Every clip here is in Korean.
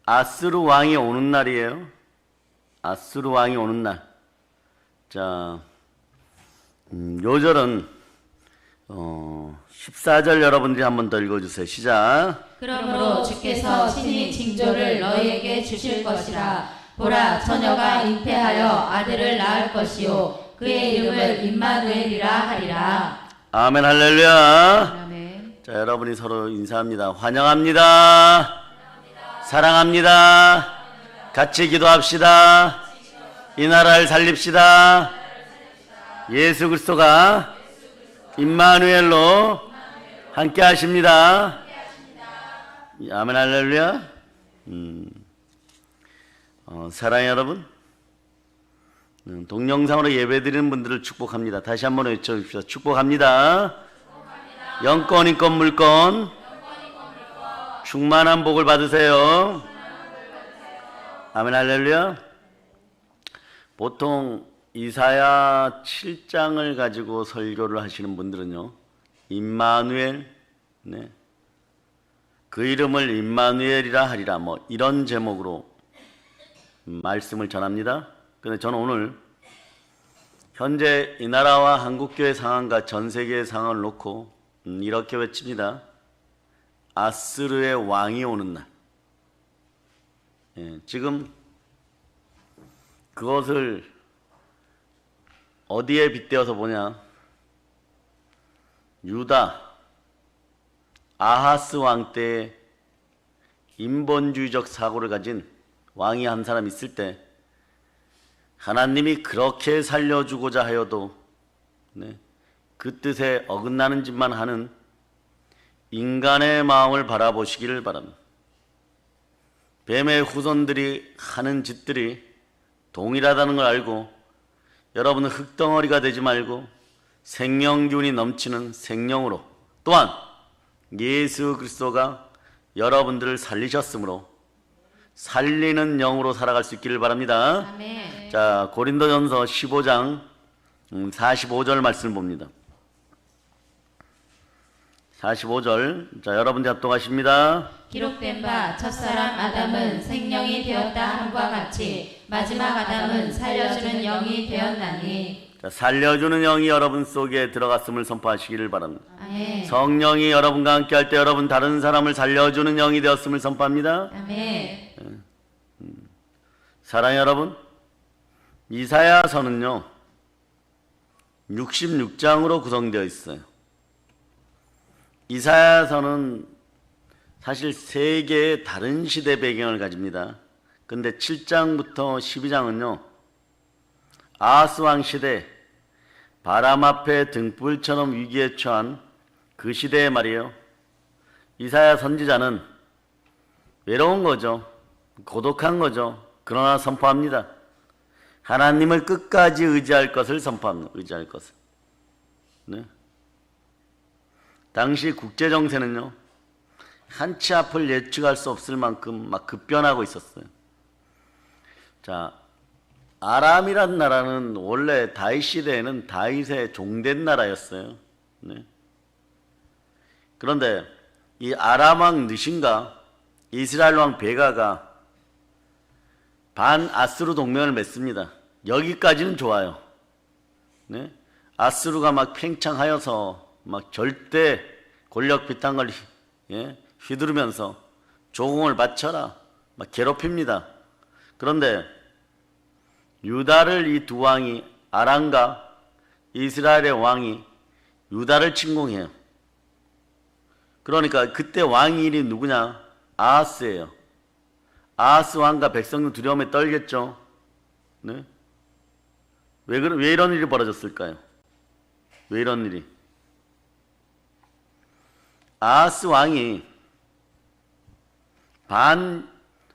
아스루 왕이 오는 날이에요. 아스루 왕이 오는 날. 자, 요절은 14절 여러분들이 한 번 더 읽어주세요. 시작. 그러므로 주께서 친히 징조를 너희에게 주실 것이라. 보라, 처녀가 잉태하여 아들을 낳을 것이요 그의 이름을 임마누엘이라 하리라. 아멘. 할렐루야. 아멘. 자, 여러분이 서로 인사합니다. 환영합니다. 사랑합니다. 같이 기도합시다. 이 나라를 살립시다. 예수 그리스도가 임마누엘로 함께 하십니다. 아멘. 할렐루야. 사랑의 여러분, 동영상으로 예배드리는 분들을 축복합니다. 다시 한번 외쳐주십시오. 축복합니다. 영권, 인권, 물권 충만한 복을 받으세요. 아멘. 할렐루야. 보통 이사야 7장을 가지고 설교를 하시는 분들은요, 임마누엘, 네, 그 이름을 임마누엘이라 하리라, 뭐 이런 제목으로 말씀을 전합니다. 그런데 저는 오늘 현재 이 나라와 한국교회 상황과 전 세계의 상황을 놓고 이렇게 외칩니다. 아스르의 왕이 오는 날. 지금 그것을 어디에 빗대어서 보냐? 유다 아하스 왕 때 인본주의적 사고를 가진 왕이 한 사람 있을 때 하나님이 그렇게 살려주고자 하여도 그 뜻에 어긋나는 짓만 하는 인간의 마음을 바라보시기를 바랍니다. 뱀의 후손들이 하는 짓들이 동일하다는 걸 알고 여러분은 흙덩어리가 되지 말고 생명기운이 넘치는 생명으로, 또한 예수 그리스도가 여러분들을 살리셨으므로 살리는 영으로 살아갈 수 있기를 바랍니다. 아멘. 자, 고린도전서 15장 45절 말씀을 봅니다. 45절. 자, 여러분들 합독하십니다. 기록된 바 첫사람 아담은 생명이 되었다 함과 같이 마지막 아담은 살려주는 영이 되었나니. 자, 살려주는 영이 여러분 속에 들어갔음을 선포하시기를 바랍니다. 아멘. 성령이 여러분과 함께 할 때 여러분 다른 사람을 살려주는 영이 되었음을 선포합니다. 아멘. 사랑의 여러분, 이사야서는요 66장으로 구성되어 있어요. 이사야서는 사실 세 개의 다른 시대 배경을 가집니다. 근데 7장부터 12장은요 아하스 왕 시대, 바람 앞에 등불처럼 위기에 처한 그 시대의 말이에요. 이사야 선지자는 외로운 거죠. 고독한 거죠. 그러나 선포합니다. 하나님을 끝까지 의지할 것을 선포합니다. 의지할 것을. 네. 당시 국제정세는요 한치 앞을 예측할 수 없을 만큼 막 급변하고 있었어요. 자, 아람이란 나라는 원래 다윗 시대에는 다윗의 종된 나라였어요. 네. 그런데 이 아람 왕 느신과 이스라엘 왕 베가가 반 아스루 동맹을 맺습니다. 여기까지는 좋아요. 네? 아스루가 막 팽창하여서 막 절대 권력 비탄 걸 휘두르면서 조공을 바쳐라 막 괴롭힙니다. 그런데 유다를 이 두 왕이, 아람과 이스라엘의 왕이 유다를 침공해요. 그러니까 그때 왕이 누구냐? 아하스예요. 아하스 왕과 백성은 두려움에 떨겠죠. 네? 왜 이런 일이 벌어졌을까요? 왜 이런 일이? 아하스 왕이 반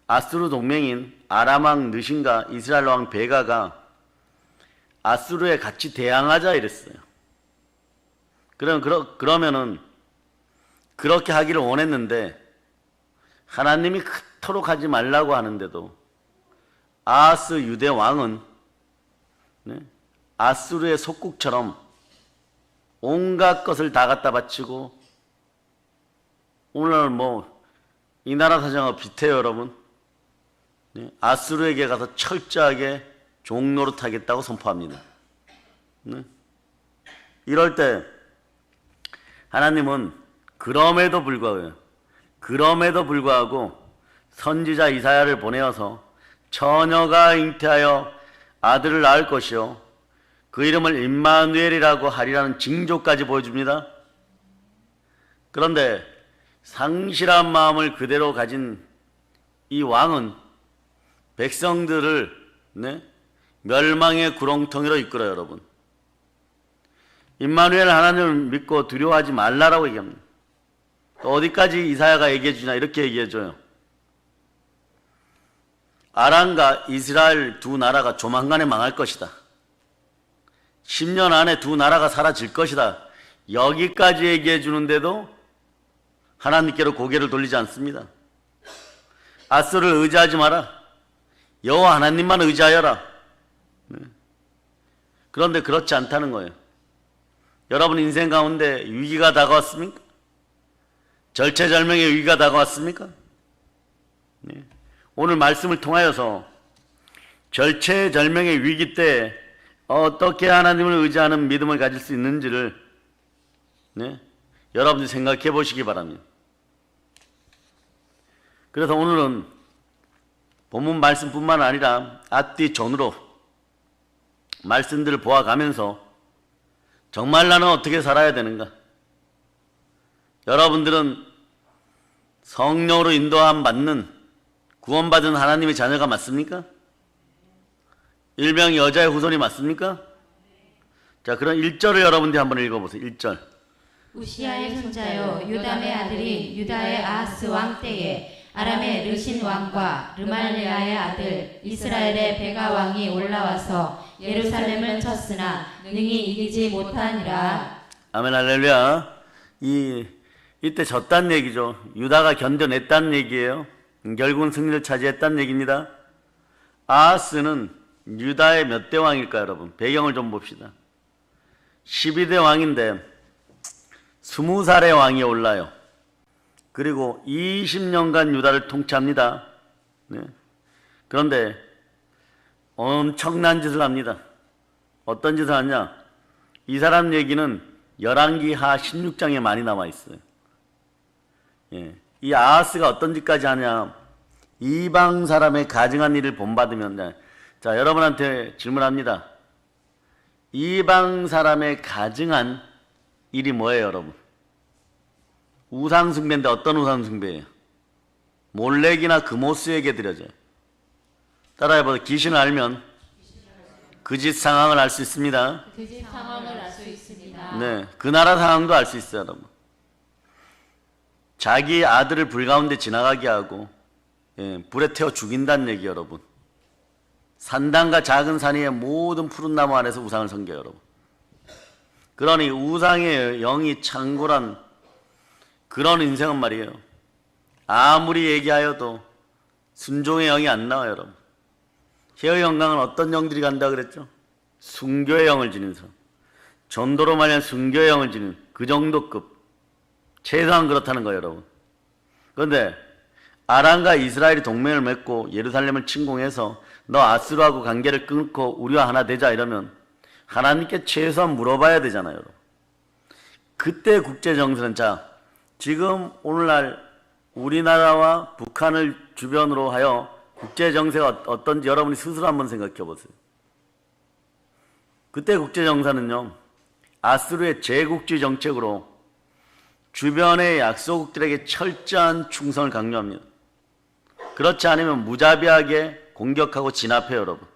아수르 동맹인 아람 왕 느신과 이스라엘 왕 베가가 아수르에 같이 대항하자 이랬어요. 그러면은 그렇게 하기를 원했는데 하나님이 그토록 하지 말라고 하는데도 아하스 유대 왕은 아수르의 속국처럼 온갖 것을 다 갖다 바치고, 오늘 이 나라 사정하고 비슷해요, 여러분. 네? 아수르에게 가서 철저하게 종노릇하겠다고 선포합니다. 네? 이럴 때 하나님은 그럼에도 불구하고 선지자 이사야를 보내어서 처녀가 잉태하여 아들을 낳을 것이요 그 이름을 임마누엘이라고 하리라는 징조까지 보여줍니다. 그런데 상실한 마음을 그대로 가진 이 왕은 백성들을 멸망의 구렁텅이로 이끌어요, 여러분. 임마누엘 하나님을 믿고 두려워하지 말라라고 얘기합니다. 어디까지 이사야가 얘기해 주냐 이렇게 얘기해 줘요. 아람과 이스라엘 두 나라가 조만간에 망할 것이다. 10년 안에 두 나라가 사라질 것이다. 여기까지 얘기해 주는데도 하나님께로 고개를 돌리지 않습니다. 아수를 의지하지 마라. 여호와 하나님만 의지하여라. 그런데 그렇지 않다는 거예요. 여러분 인생 가운데 위기가 다가왔습니까? 절체절명의 위기가 다가왔습니까? 네. 오늘 말씀을 통하여서 절체절명의 위기 때 어떻게 하나님을 의지하는 믿음을 가질 수 있는지를 여러분들이 생각해 보시기 바랍니다. 그래서 오늘은 본문 말씀뿐만 아니라 앞뒤 전으로 말씀들을 보아가면서 정말 나는 어떻게 살아야 되는가? 여러분들은 성령으로 인도함 받는 구원받은 하나님의 자녀가 맞습니까? 일명 여자의 후손이 맞습니까? 자, 그럼 1절을 여러분들이 한번 읽어보세요. 1절. 우시아의 손자요 요담의 아들이 유다의 아하스 왕 때에 아람의 르신 왕과 르말리아의 아들 이스라엘의 베가 왕이 올라와서 예루살렘을 쳤으나 능히 이기지 못하니라. 아멘 할렐루야. 이때 졌다는 얘기죠. 유다가 견뎌냈다는 얘기예요. 결국은 승리를 차지했다는 얘기입니다. 아하스는 유다의 몇 대 왕일까요, 여러분? 배경을 좀 봅시다. 12대 왕인데 20살의 왕이 올라요. 그리고 20년간 유다를 통치합니다. 네. 그런데 엄청난 짓을 합니다. 어떤 짓을 하냐? 이 사람 얘기는 열왕기하 16장에 많이 나와 있어요. 예. 이 아하스가 어떤 짓까지 하냐? 이방 사람의 가증한 일을 본받으면, 자, 여러분한테 질문합니다. 이방 사람의 가증한 일이 뭐예요, 여러분? 우상숭배인데 어떤 우상숭배예요? 몰렉이나 그모스에게 드려져요. 따라해보세요. 귀신을 알면 그 집 상황을 알 수 있습니다. 그 집 상황을 알 수 있습니다. 네, 그 나라 상황도 알 수 있어요, 여러분. 자기 아들을 불 가운데 지나가게 하고 불에 태워 죽인다는 얘기, 여러분. 산당과 작은 산 위의 모든 푸른 나무 안에서 우상을 섬겨요, 여러분. 그러니 우상의 영이 창궐한 그런 인생은 말이에요. 아무리 얘기하여도 순종의 영이 안 나와요, 여러분. 혀의 영광은 어떤 영들이 간다 그랬죠? 순교의 영을 지닌 사람. 전도로 말하면 순교의 영을 지닌 그 정도급. 최소한 그렇다는 거예요, 여러분. 그런데 아람과 이스라엘이 동맹을 맺고 예루살렘을 침공해서 너 아수르하고 관계를 끊고 우리와 하나 되자 이러면 하나님께 최소한 물어봐야 되잖아요, 여러분. 그때 국제정세는, 자, 지금 오늘날 우리나라와 북한을 주변으로 하여 국제정세가 어떤지 여러분이 스스로 한번 생각해 보세요. 그때 국제정세는요, 아수르의 제국주의 정책으로 주변의 약소국들에게 철저한 충성을 강요합니다. 그렇지 않으면 무자비하게 공격하고 진압해요, 여러분.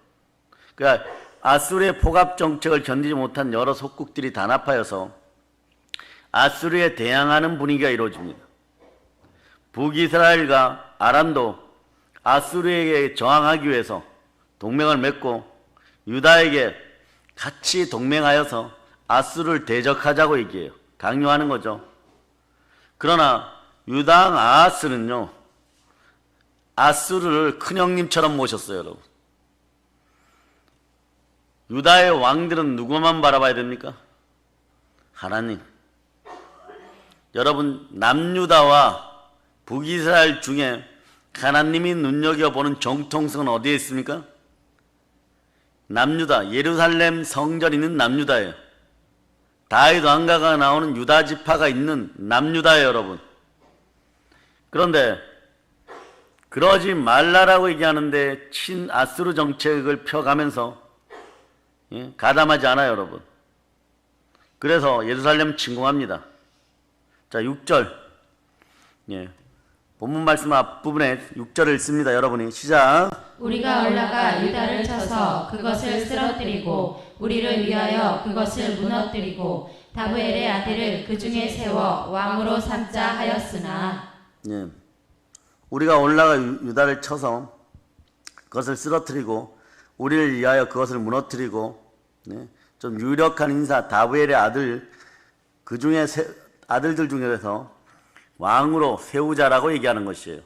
그러니까 아수르의 포갑 정책을 견디지 못한 여러 속국들이 단합하여서 아수르에 대항하는 분위기가 이루어집니다. 북이스라엘과 아람도 아수르에게 저항하기 위해서 동맹을 맺고 유다에게 같이 동맹하여서 아수르를 대적하자고 얘기해요. 강요하는 거죠. 그러나 유다왕 아하스는요, 아수르를 큰형님처럼 모셨어요, 여러분. 유다의 왕들은 누구만 바라봐야 됩니까? 하나님. 여러분, 남유다와 북이스라엘 중에 하나님이 눈여겨보는 정통성은 어디에 있습니까? 남유다, 예루살렘 성전 있는 남유다예요. 다윗 왕가가 나오는 유다 지파가 있는 남유다예요, 여러분. 그런데 그러지 말라라고 얘기하는데 친아수르 정책을 펴가면서 가담하지 않아요, 여러분. 그래서 예루살렘 침공합니다. 자, 6절. 본문 말씀 앞부분에 6절을 읽습니다. 여러분이 시작. 우리가 올라가 유다를 쳐서 그것을 쓰러뜨리고 우리를 위하여 그것을 무너뜨리고 다브엘의 아들을 그 중에 세워 왕으로 삼자 하였으나. 우리가 올라가 유다를 쳐서 그것을 쓰러뜨리고 우리를 위하여 그것을 무너뜨리고, 좀 유력한 인사 다브엘의 아들, 그 중에 아들들 중에서 왕으로 세우자라고 얘기하는 것이에요.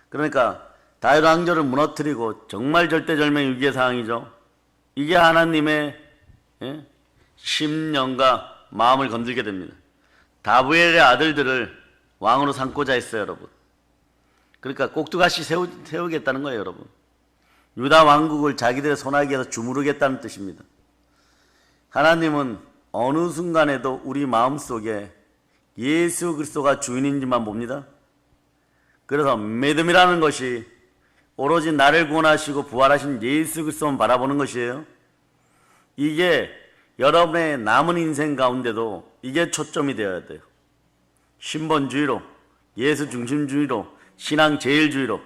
그러니까 다윗 왕조를 무너뜨리고 정말 절대절명 위기의 상황이죠. 이게 하나님의 심령과 마음을 건들게 됩니다. 다브엘의 아들들을 왕으로 삼고자 했어요, 여러분. 그러니까 꼭두가시 세우겠다는 거예요, 여러분. 유다 왕국을 자기들의 손아귀에서 주무르겠다는 뜻입니다. 하나님은 어느 순간에도 우리 마음속에 예수 그리스도가 주인인지만 봅니다. 그래서 믿음이라는 것이 오로지 나를 구원하시고 부활하신 예수 그리스도만 바라보는 것이에요. 이게 여러분의 남은 인생 가운데도 이게 초점이 되어야 돼요. 신본주의로, 예수 중심주의로, 신앙 제일주의로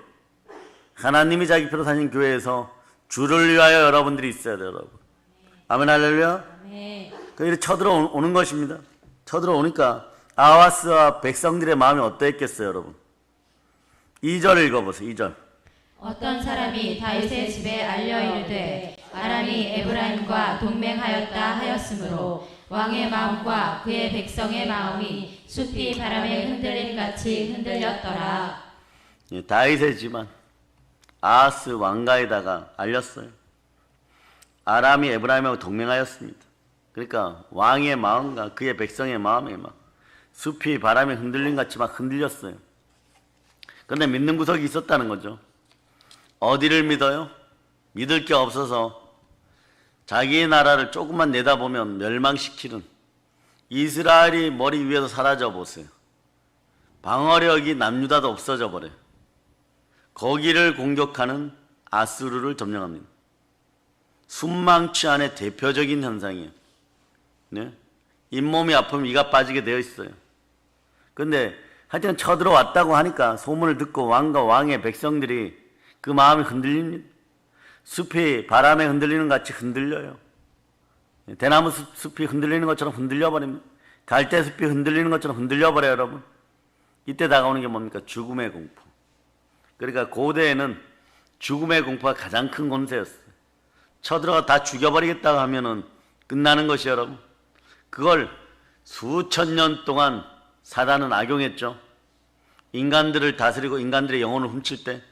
하나님이 자기 표로 사신 교회에서 주를 위하여 여러분들이 있어야 돼요, 여러분. 아멘, 할렐루야. 이렇게 쳐들어오는 것입니다. 쳐들어오니까 아하스와 백성들의 마음이 어떠했겠어요, 여러분? 2절 읽어보세요. 2절. 어떤 사람이 다윗의 집에 알려 이르되 아람이 에브라임과 동맹하였다 하였으므로 왕의 마음과 그의 백성의 마음이 숲이 바람에 흔들림 같이 흔들렸더라. 다윗의 집안 아하스 왕가에다가 알렸어요. 아람이 에브라임하고 동맹하였습니다. 그러니까 왕의 마음과 그의 백성의 마음에 막 숲이 바람에 흔들림 같이 막 흔들렸어요. 그런데 믿는 구석이 있었다는 거죠. 어디를 믿어요? 믿을 게 없어서 자기의 나라를 조금만 내다보면 멸망시키는 이스라엘이 머리 위에서 사라져 보세요. 방어력이 남유다도 없어져 버려요. 거기를 공격하는 아수르를 점령합니다. 순망치 안의 대표적인 현상이에요. 잇몸이 아프면 이가 빠지게 되어 있어요. 근데 하여튼 쳐들어왔다고 하니까 소문을 듣고 왕과 왕의 백성들이 그 마음이 흔들립니다. 숲이 바람에 흔들리는 것 같이 흔들려요. 대나무 숲이 흔들리는 것처럼 흔들려 버립니다. 갈대 숲이 흔들리는 것처럼 흔들려 버려요, 여러분. 이때 다가오는 게 뭡니까? 죽음의 공포. 그러니까 고대에는 죽음의 공포가 가장 큰 권세였어요. 쳐들어가 다 죽여버리겠다고 하면은 끝나는 것이 여러분. 그걸 수천 년 동안 사단은 악용했죠. 인간들을 다스리고 인간들의 영혼을 훔칠 때.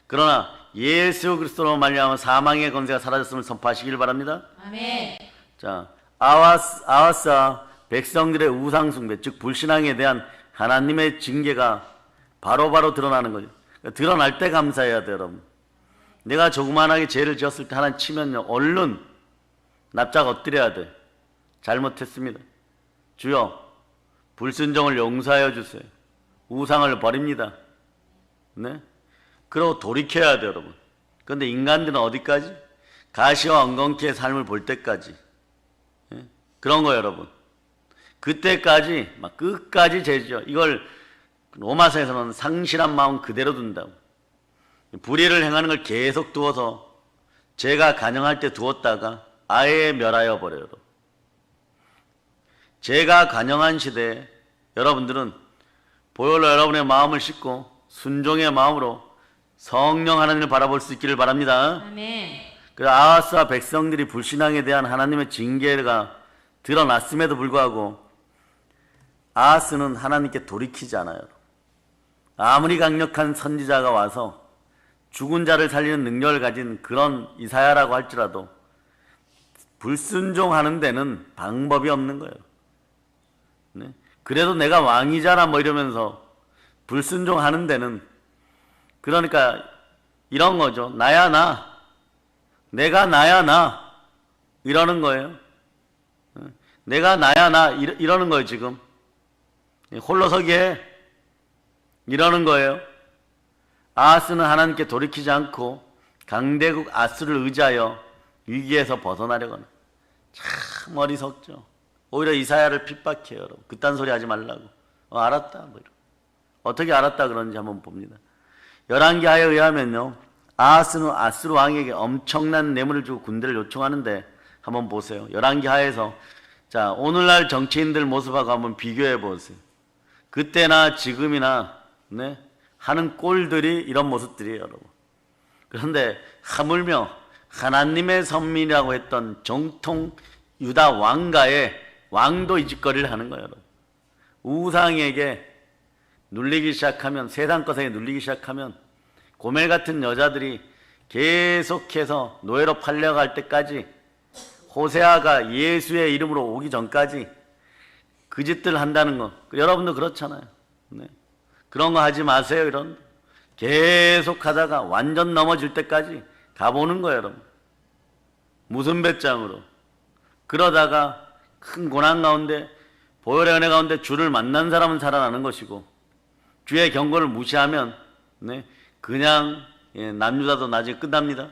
그러나 예수 그리스도로 말미암아 사망의 권세가 사라졌음을 선포하시길 바랍니다. 아멘. 자, 아하스와 백성들의 우상 숭배, 즉 불신앙에 대한 하나님의 징계가 바로바로 드러나는 거죠. 드러날 때 감사해야 돼요, 여러분. 내가 조그만하게 죄를 지었을 때 하나님 치면요, 얼른 납작 엎드려야 돼. 잘못했습니다. 주여, 불순종을 용서하여 주세요. 우상을 버립니다. 네? 그러고 돌이켜야 돼요, 여러분. 그런데 인간들은 어디까지? 가시와 엉겅퀴의 삶을 볼 때까지. 그런 거예요, 여러분. 그때까지 막 끝까지 죄죠. 이걸 로마서에서는 상실한 마음 그대로 둔다고. 불의를 행하는 걸 계속 두어서 죄가 간영할 때 두었다가 아예 멸하여 버려요. 죄가 간영한 시대에 여러분들은 보혈로 여러분의 마음을 씻고 순종의 마음으로 성령 하나님을 바라볼 수 있기를 바랍니다. 아멘. 그 아하스와 백성들이 불신앙에 대한 하나님의 징계가 드러났음에도 불구하고 아하스는 하나님께 돌이키지 않아요. 아무리 강력한 선지자가 와서 죽은 자를 살리는 능력을 가진 그런 이사야라고 할지라도 불순종하는 데는 방법이 없는 거예요. 네? 그래도 내가 왕이잖아 뭐 이러면서 불순종하는 데는 그러니까 이런 거죠. 나야 나. 내가 나야 나. 이러는 거예요. 내가 나야 나. 이러는 거예요 지금. 홀로 서기에 이러는 거예요. 아하스는 하나님께 돌이키지 않고 강대국 아수를 의지하여 위기에서 벗어나려고 하는, 참 어리석죠. 오히려 이사야를 핍박해요. 여러분. 그딴 소리 하지 말라고. 알았다. 뭐 이런. 어떻게 알았다 그런지 한번 봅니다. 열왕기하에 의하면요, 아하스는 아수르 왕에게 엄청난 뇌물을 주고 군대를 요청하는데 한번 보세요. 열왕기하에서 자, 오늘날 정치인들 모습하고 한번 비교해 보세요. 그때나 지금이나 네, 하는 꼴들이 이런 모습들이에요, 여러분. 그런데 하물며 하나님의 선민이라고 했던 정통 유다 왕가의 왕도 이 짓거리를 하는 거예요, 여러분. 우상에게 눌리기 시작하면, 세상 것에 눌리기 시작하면 고멜 같은 여자들이 계속해서 노예로 팔려갈 때까지, 호세아가 예수의 이름으로 오기 전까지 그 짓들 한다는 거. 여러분도 그렇잖아요. 네. 그런 거 하지 마세요. 이런 계속 하다가 완전 넘어질 때까지 가보는 거예요, 여러분. 무슨 배짱으로. 그러다가 큰 고난 가운데, 보혈의 은혜 가운데 주를 만난 사람은 살아나는 것이고, 주의 경고를 무시하면 네, 그냥 남유다도 나중에 끝납니다.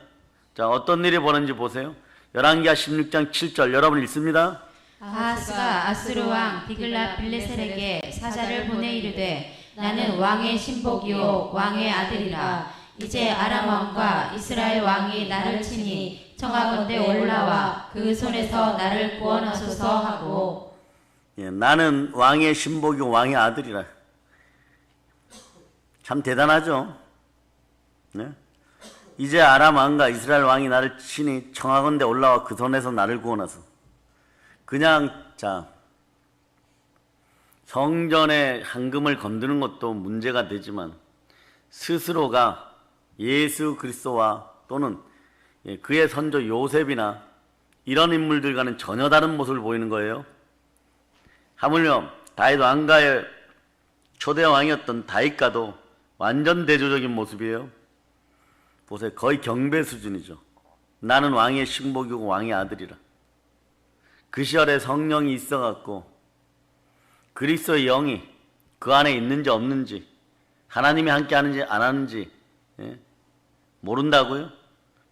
자, 어떤 일이 벌어진지 보세요. 열왕기하 16장 7절 여러분 읽습니다. 아하스가 아수르 왕 디글랏 빌레셀에게 사자를 보내 이르되 나는 왕의 신복이요 왕의 아들이라. 이제 아람 왕과 이스라엘 왕이 나를 치니 청하건대 올라와 그 손에서 나를 구원하소서 하고. 나는 왕의 신복이요 왕의 아들이라. 참 대단하죠. 네? 이제 아람 왕과 이스라엘 왕이 나를 치니 청하건대 올라와 그 손에서 나를 구원하소. 그냥 자, 성전의 헌금을 건드는 것도 문제가 되지만 스스로가 예수 그리스도와 또는 그의 선조 요셉이나 이런 인물들과는 전혀 다른 모습을 보이는 거예요. 하물며 다윗 왕가의 초대 왕이었던 다윗과도 완전 대조적인 모습이에요. 보세요. 거의 경배 수준이죠. 나는 왕의 신복이고 왕의 아들이라. 그 시절에 성령이 있어갖고 그리스도의 영이 그 안에 있는지 없는지, 하나님이 함께 하는지 안 하는지 모른다고요?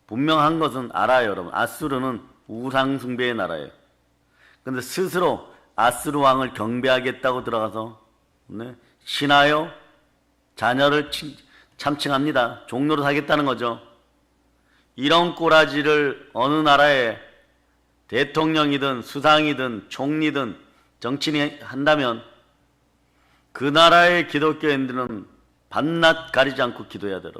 분명한 것은 알아요, 여러분. 아수르는 우상 숭배의 나라예요. 그런데 스스로 아수르 왕을 경배하겠다고 들어가서 신하여 자녀를 참칭합니다. 종로로 사겠다는 거죠. 이런 꼬라지를 어느 나라의 대통령이든 수상이든 총리든 정치인이 한다면 그 나라의 기독교인들은 밤낮 가리지 않고 기도해야 돼요.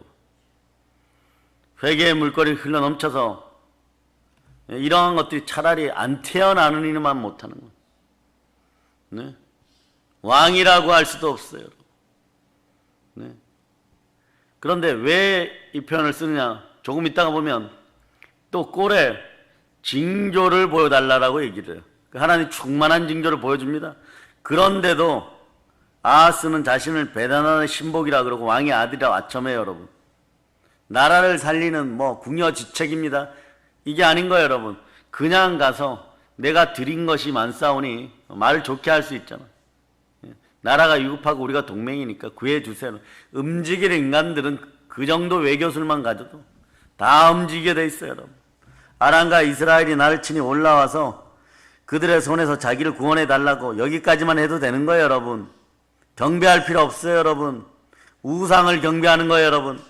회개의 물거리 흘러 넘쳐서 이러한 것들이 차라리 안 태어나는 이만 못하는 거예요. 네? 왕이라고 할 수도 없어요. 네? 그런데 왜 이 표현을 쓰느냐? 조금 있다가 보면 또 꼴에 징조를 보여달라고 얘기를 해요. 하나님 충만한 징조를 보여줍니다. 그런데도 아하스는 자신을 배단하는 신복이라 그러고 왕의 아들이라고 아첨해요, 여러분. 나라를 살리는 궁여지책입니다. 이게 아닌 거예요, 여러분. 그냥 가서 내가 드린 것이 많사오니 말을 좋게 할 수 있잖아. 나라가 위급하고 우리가 동맹이니까 구해주세요. 움직일 인간들은 그 정도 외교술만 가져도 다 움직이게 돼 있어요, 여러분. 아람과 이스라엘이 나를 치니 올라와서 그들의 손에서 자기를 구원해 달라고 여기까지만 해도 되는 거예요, 여러분. 경배할 필요 없어요, 여러분. 우상을 경배하는 거예요, 여러분.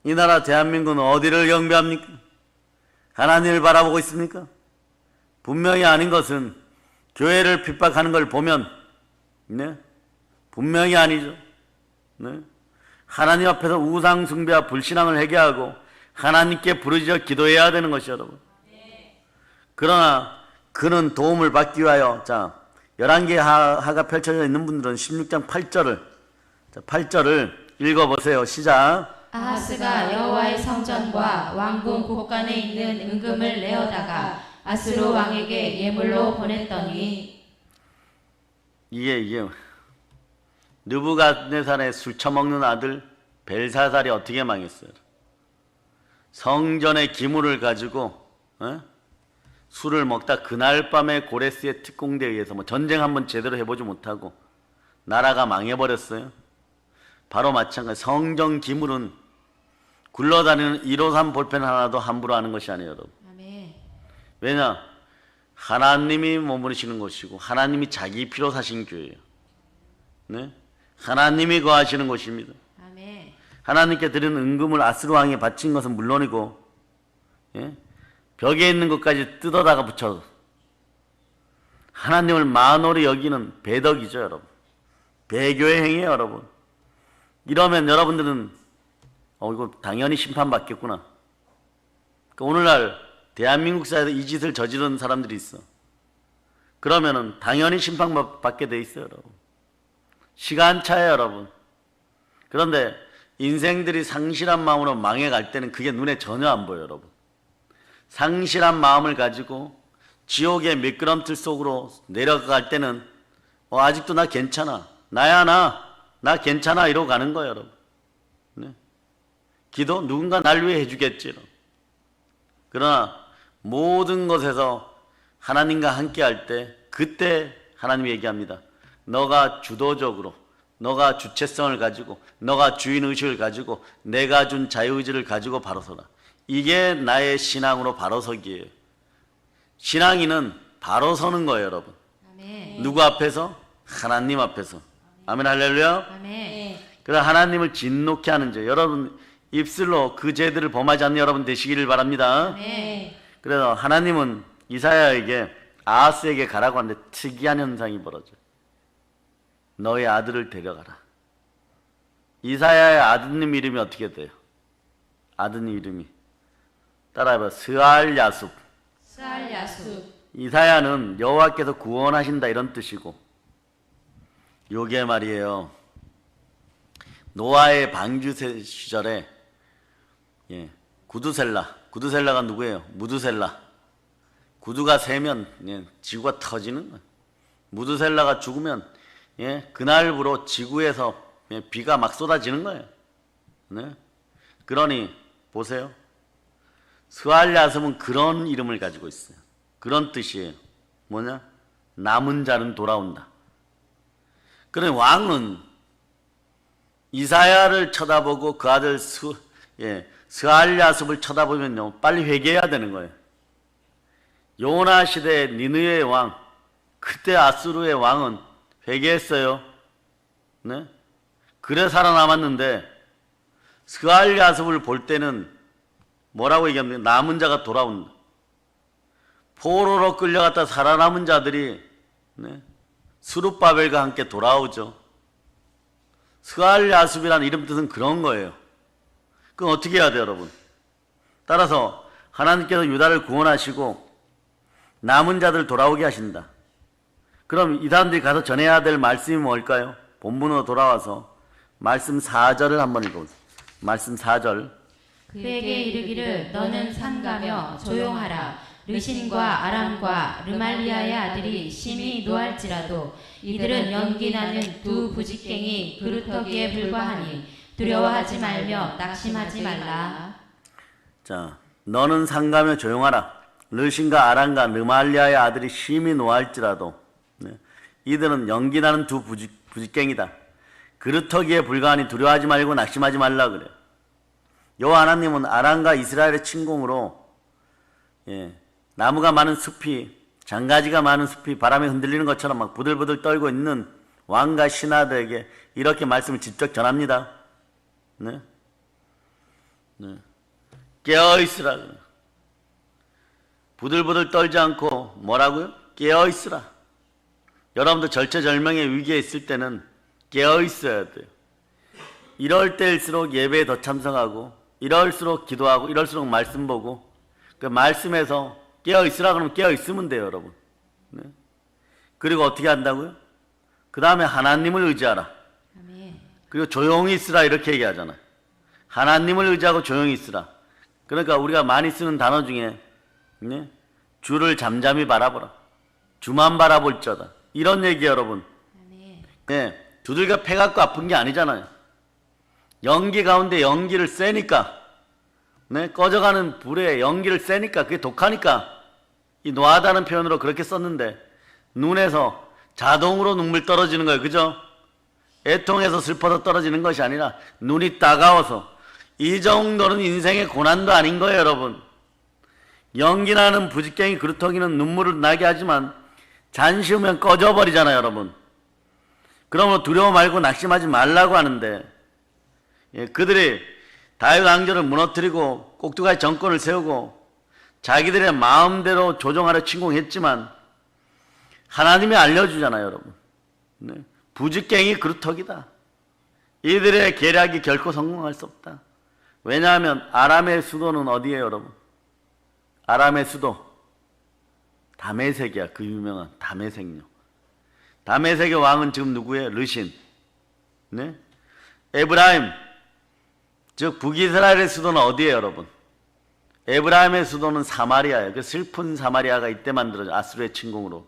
이 나라 대한민국은 어디를 경배합니까? 하나님을 바라보고 있습니까? 분명히 아닌 것은 교회를 핍박하는 걸 보면 분명히 아니죠. 하나님 앞에서 우상 숭배와 불신앙을 회개하고 하나님께 부르짖어 기도해야 되는 것이요, 여러분. 그러나 그는 도움을 받기 위하여 열왕기하가 펼쳐져 있는 분들은 16장 8절을 읽어보세요. 시작. 아하스가 여호와의 성전과 왕궁 곳간에 있는 은금을 내어다가 아수르 왕에게 예물로 보냈더니. 이게 느부갓네살의 술 처먹는 아들 벨사살이 어떻게 망했어요? 성전의 기물을 가지고 술을 먹다 그날 밤에 고레스의 특공대에 의해서 뭐 전쟁 한번 제대로 해보지 못하고 나라가 망해버렸어요. 바로 마찬가지 성전 기물은 굴러다니는 153 볼펜 하나도 함부로 하는 것이 아니에요, 여러분. 아멘. 왜냐? 하나님이 머무르시는 곳이고 하나님이 자기 피로 사신 교회예요. 네? 하나님이 거하시는 곳입니다. 아멘. 하나님께 드리는 은금을 아스루 왕에 바친 것은 물론이고 벽에 있는 것까지 뜯어다가 붙여 하나님을 만홀히 여기는 배덕이죠, 여러분. 배교의 행위예요, 여러분. 이러면 여러분들은 이거 당연히 심판받겠구나. 그러니까 오늘날 대한민국 사회에서 이 짓을 저지른 사람들이 있어. 그러면은 당연히 심판받게 돼 있어요, 여러분. 시간차예요, 여러분. 그런데 인생들이 상실한 마음으로 망해갈 때는 그게 눈에 전혀 안 보여요, 여러분. 상실한 마음을 가지고 지옥의 미끄럼틀 속으로 내려갈 때는 아직도 나 괜찮아. 나야 나 괜찮아 이러고 가는 거예요, 여러분. 네? 기도 누군가 날 위해 해주겠지. 그러나 모든 것에서 하나님과 함께 할 때 그때 하나님이 얘기합니다. 너가 주도적으로 너가 주체성을 가지고 너가 주인의식을 가지고 내가 준 자유의지를 가지고 바로 서라. 이게 나의 신앙으로 바로 서기예요. 신앙인은 바로 서는 거예요, 여러분. 아멘. 누구 앞에서? 하나님 앞에서. 아멘, 할렐루야. 아멘. 그래서 하나님을 진노케 하는 죄. 여러분 입술로 그 죄들을 범하지 않는 여러분 되시기를 바랍니다. 아멘. 그래서 하나님은 이사야에게 아하스에게 가라고 하는데 특이한 현상이 벌어져. 너의 아들을 데려가라. 이사야의 아드님 이름이 어떻게 돼요? 아드님 이름이 따라해봐. 스알야숲. 스알야숲. 이사야는 여호와께서 구원하신다 이런 뜻이고, 요게 말이에요. 노아의 방주 시절에 구두셀라가 누구예요? 무두셀라. 구두가 새면 지구가 터지는 거예요. 무두셀라가 죽으면 그날부로 지구에서 비가 막 쏟아지는 거예요. 네? 그러니 보세요. 스알야습은 그런 이름을 가지고 있어요. 그런 뜻이에요. 뭐냐? 남은 자는 돌아온다. 그러니 왕은 이사야를 쳐다보고 그 아들 스알야습을 쳐다보면요 빨리 회개해야 되는 거예요. 요나 시대 니느웨의 왕, 그때 아수르의 왕은 회개했어요. 네? 그래 살아남았는데 스알야습을 볼 때는 뭐라고 얘기합니까? 남은 자가 돌아온다. 포로로 끌려갔다 살아남은 자들이 스룹바벨과 함께 돌아오죠. 스알야습이라는 이름 뜻은 그런 거예요. 그럼 어떻게 해야 돼요, 여러분? 따라서 하나님께서 유다를 구원하시고 남은 자들 돌아오게 하신다. 그럼 이 사람들이 가서 전해야 될 말씀이 뭘까요? 본문으로 돌아와서 말씀 4절을 한번 읽어보세요. 말씀 4절. 그에게 이르기를 너는 상가며 조용하라. 르신과 아람과 르말리아의 아들이 심히 노할지라도 이들은 연기 나는 두 부직갱이 그루터기에 불과하니 두려워하지 말며 낙심하지 말라. 자, 너는 상가며 조용하라. 르신과 아람과 르말리아의 아들이 심히 노할지라도 이들은 연기 나는 두 부직갱이다. 그루터기에 불과하니 두려워하지 말고 낙심하지 말라 그래. 여호와 하나님은 아람과 이스라엘의 침공으로 나무가 많은 숲이, 장가지가 많은 숲이 바람에 흔들리는 것처럼 막 부들부들 떨고 있는 왕과 신하들에게 이렇게 말씀을 직접 전합니다. 네? 깨어있으라. 부들부들 떨지 않고 뭐라고요? 깨어있으라. 여러분도 절체절명의 위기에 있을 때는 깨어있어야 돼요. 이럴 때일수록 예배에 더 참석하고, 이럴수록 기도하고, 이럴수록 말씀 보고, 그 말씀에서 깨어있으라 그러면 깨어있으면 돼요, 여러분. 네? 그리고 어떻게 한다고요? 그 다음에 하나님을 의지하라. 아멘. 그리고 조용히 있으라 이렇게 얘기하잖아요. 하나님을 의지하고 조용히 있으라. 그러니까 우리가 많이 쓰는 단어 중에 주를 잠잠히 바라보라. 주만 바라볼지어다. 이런 얘기예요, 여러분. 아멘. 네, 두들겨 패갖고 아픈 게 아니잖아요. 연기 가운데 연기를 쐬니까, 네? 꺼져가는 불에 연기를 쐬니까 그게 독하니까 이 노하다는 표현으로 그렇게 썼는데 눈에서 자동으로 눈물 떨어지는 거예요. 그죠? 애통해서 슬퍼서 떨어지는 것이 아니라 눈이 따가워서. 이 정도는 인생의 고난도 아닌 거예요, 여러분. 연기나는 부직갱이 그루터기는 눈물을 나게 하지만 잔시우면 꺼져버리잖아요, 여러분. 그러므로 두려워 말고 낙심하지 말라고 하는데, 예, 그들이 다윗 왕조를 무너뜨리고 꼭두가시 정권을 세우고 자기들의 마음대로 조종하려 침공했지만 하나님이 알려주잖아요, 여러분. 네. 부직갱이 그루터기다. 이들의 계략이 결코 성공할 수 없다. 왜냐하면 아람의 수도는 어디예요, 여러분? 아람의 수도 다메섹이야. 그 유명한 다메섹요. 다메섹의 왕은 지금 누구예요? 르신. 네? 에브라임, 즉 북이스라엘의 수도는 어디예요, 여러분? 에브라임의 수도는 사마리아예요. 그 슬픈 사마리아가 이때 만들어져, 아수르의 침공으로.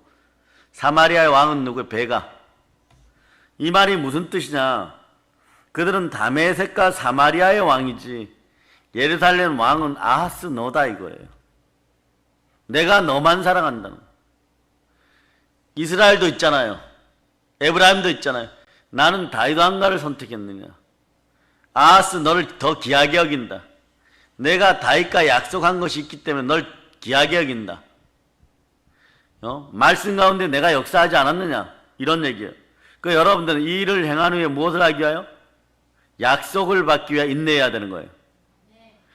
사마리아의 왕은 누구예요? 베가. 이 말이 무슨 뜻이냐? 그들은 다메섹과 사마리아의 왕이지 예루살렘 왕은 아하스 너다 이거예요. 내가 너만 사랑한다는. 이스라엘도 있잖아요. 에브라임도 있잖아요. 나는 다윗 왕가를 선택했느냐. 아하스 너를 더 귀하게 여긴다. 내가 다윗과 약속한 것이 있기 때문에 널 귀하게 여긴다. 말씀 가운데 내가 역사하지 않았느냐. 이런 얘기예요. 그 여러분들은 이 일을 행한 후에 무엇을 하기 위하여? 약속을 받기 위해 인내해야 되는 거예요.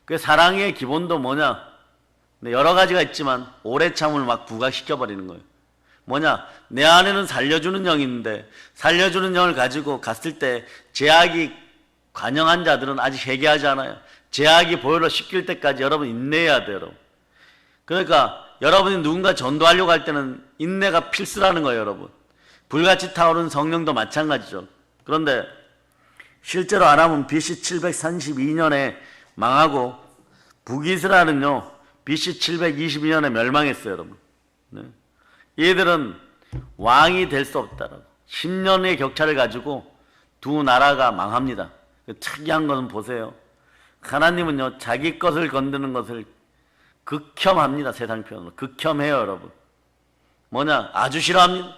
그 사랑의 기본도 뭐냐? 여러 가지가 있지만 오래 참을 막 부각시켜버리는 거예요. 뭐냐? 내 안에는 살려주는 영이 있는데 살려주는 영을 가지고 갔을 때 제약이 관영한 자들은 아직 회개하지 않아요. 제약이 보혈로 씻길 때까지 여러분 인내해야 돼요, 여러분. 그러니까 여러분이 누군가 전도하려고 할 때는 인내가 필수라는 거예요, 여러분. 불같이 타오르는 성령도 마찬가지죠. 그런데 실제로 아람은 BC 732년에 망하고 북이스라엘은요 BC 722년에 멸망했어요, 여러분. 네. 얘들은 왕이 될 수 없다라고 10년의 격차를 가지고 두 나라가 망합니다. 특이한 것은 보세요. 하나님은요 자기 것을 건드는 것을 극혐합니다. 세상 표현으로 극혐해요, 여러분. 뭐냐? 아주 싫어합니다.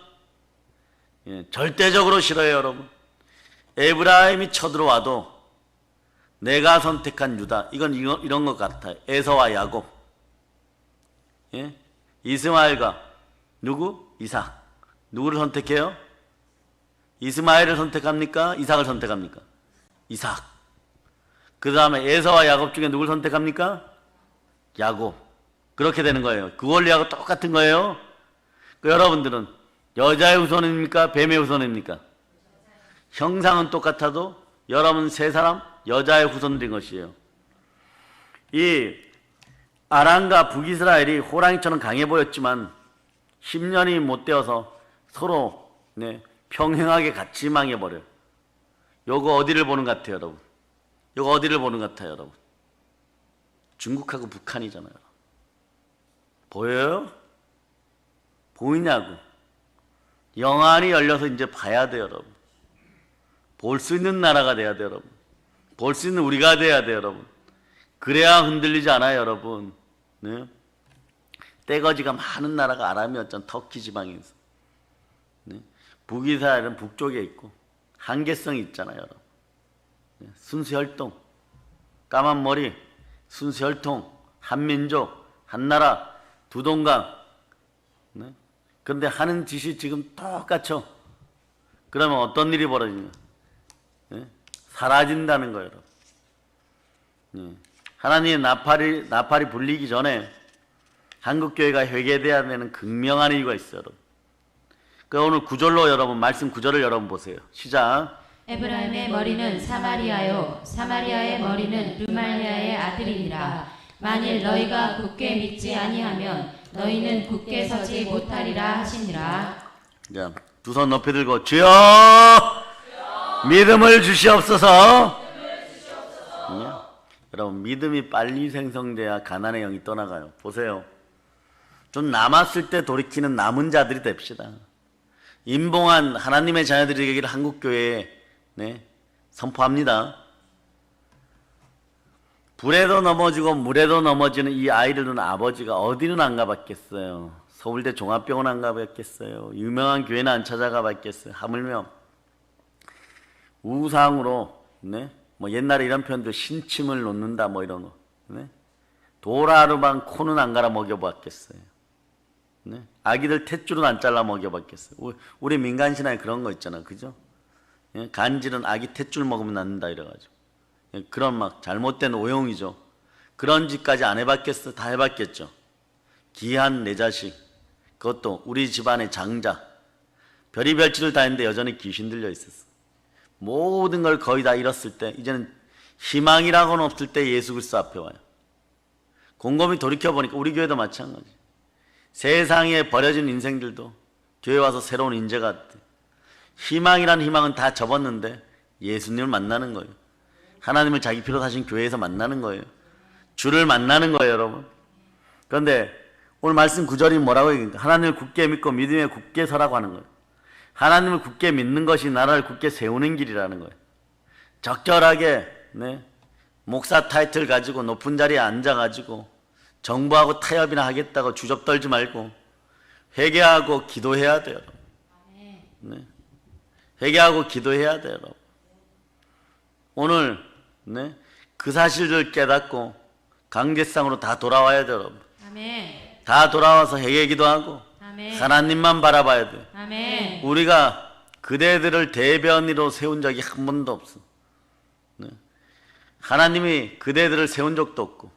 예, 절대적으로 싫어해요, 여러분. 에브라임이 쳐들어와도 내가 선택한 유다, 이건 이런 것 같아요. 에서와 야곱, 예? 이스마엘과 누구? 이삭. 누구를 선택해요? 이스마엘을 선택합니까? 이삭을 선택합니까? 이삭. 그 다음에 에서와 야곱 중에 누굴 선택합니까? 야곱. 그렇게 되는 거예요. 그 원리하고 똑같은 거예요. 그 여러분들은 여자의 후손입니까? 뱀의 후손입니까? 형상은 똑같아도 여러분 세 사람 여자의 후손들인 것이에요. 이 아람과 북이스라엘이 호랑이처럼 강해 보였지만 10년이 못 되어서 서로 평행하게 같이 망해버려요. 요거 어디를 보는 것 같아요, 여러분? 요거 어디를 보는 것 같아요, 여러분? 중국하고 북한이잖아요. 보여요? 보이냐고. 영안이 열려서 이제 봐야 돼요, 여러분. 볼 수 있는 나라가 돼야 돼요, 여러분. 볼 수 있는 우리가 돼야 돼요, 여러분. 그래야 흔들리지 않아요, 여러분. 네? 떼거지가 많은 나라가 아람이었잖아, 터키 지방에서. 네? 북이스라엘은 북쪽에 있고 한계성이 있잖아요, 여러분. 네? 순수혈통, 까만 머리, 순수혈통, 한민족, 한나라, 두 동강. 네? 그런데 하는 짓이 지금 똑같죠. 그러면 어떤 일이 벌어지냐? 네? 사라진다는 거예요, 여러분. 네. 하나님의 나팔이 불리기 전에 한국교회가 회개돼야 되는 극명한 이유가 있어요, 여러분. 그 오늘 구절로 여러분 말씀 구절을 여러분 보세요. 시작. 에브라임의 머리는 사마리아요 사마리아의 머리는 르말리아의 아들이니라. 만일 너희가 굳게 믿지 아니하면 너희는 굳게 서지 못하리라 하시니라. 자, 두 손 높이 들고 주여 믿음을 주시옵소서. 여러분 믿음이 빨리 생성돼야 가난의 영이 떠나가요. 보세요. 좀 남았을 때 돌이키는 남은 자들이 됩시다. 임봉한 하나님의 자녀들에게 한국교회에 선포합니다. 불에도 넘어지고 물에도 넘어지는 이 아이를 둔 아버지가 어디는 안 가봤겠어요. 서울대 종합병원 안 가봤겠어요. 유명한 교회는 안 찾아가 봤겠어요. 하물며 우상으로, 네? 뭐 옛날에 이런 표현도 신침을 놓는다 뭐 이런 거, 네? 도라르방 코는 안 갈아 먹여봤겠어요. 네? 아기들 탯줄은 안 잘라 먹여봤겠어요. 우리 민간신앙에 그런 거 있잖아, 그죠? 예? 간질은 아기 탯줄 먹으면 낫는다 이래가지고, 예? 그런 막 잘못된 오용이죠. 그런 짓까지 안 해봤겠어? 다 해봤겠죠. 귀한 내 자식, 그것도 우리 집안의 장자, 별의별 짓을 다 했는데 여전히 귀신 들려 있었어. 모든 걸 거의 다 잃었을 때, 이제는 희망이라고는 없을 때 예수 그리스도 앞에 와요. 곰곰이 돌이켜보니까 우리 교회도 마찬가지. 세상에 버려진 인생들도 교회 와서 새로운 인재가 돼. 희망이란 희망은 다 접었는데 예수님을 만나는 거예요. 하나님을 자기 피로 사신 교회에서 만나는 거예요. 주를 만나는 거예요, 여러분. 그런데 오늘 말씀 구절이 뭐라고 얘기합니까? 하나님을 굳게 믿고 믿음에 굳게 서라고 하는 거예요. 하나님을 굳게 믿는 것이 나라를 굳게 세우는 길이라는 거예요. 적절하게, 네? 목사 타이틀 가지고 높은 자리에 앉아가지고 정부하고 타협이나 하겠다고 주접 떨지 말고 회개하고 기도해야 돼요. 네. 회개하고 기도해야 돼요. 오늘, 네? 그 사실을 깨닫고 강제성으로 다 돌아와야 돼요. 여러분. 아멘. 다 돌아와서 회개 기도하고 아멘. 하나님만 바라봐야 돼요. 아멘. 우리가 그대들을 대변인으로 세운 적이 한 번도 없어. 네. 하나님이 그대들을 세운 적도 없고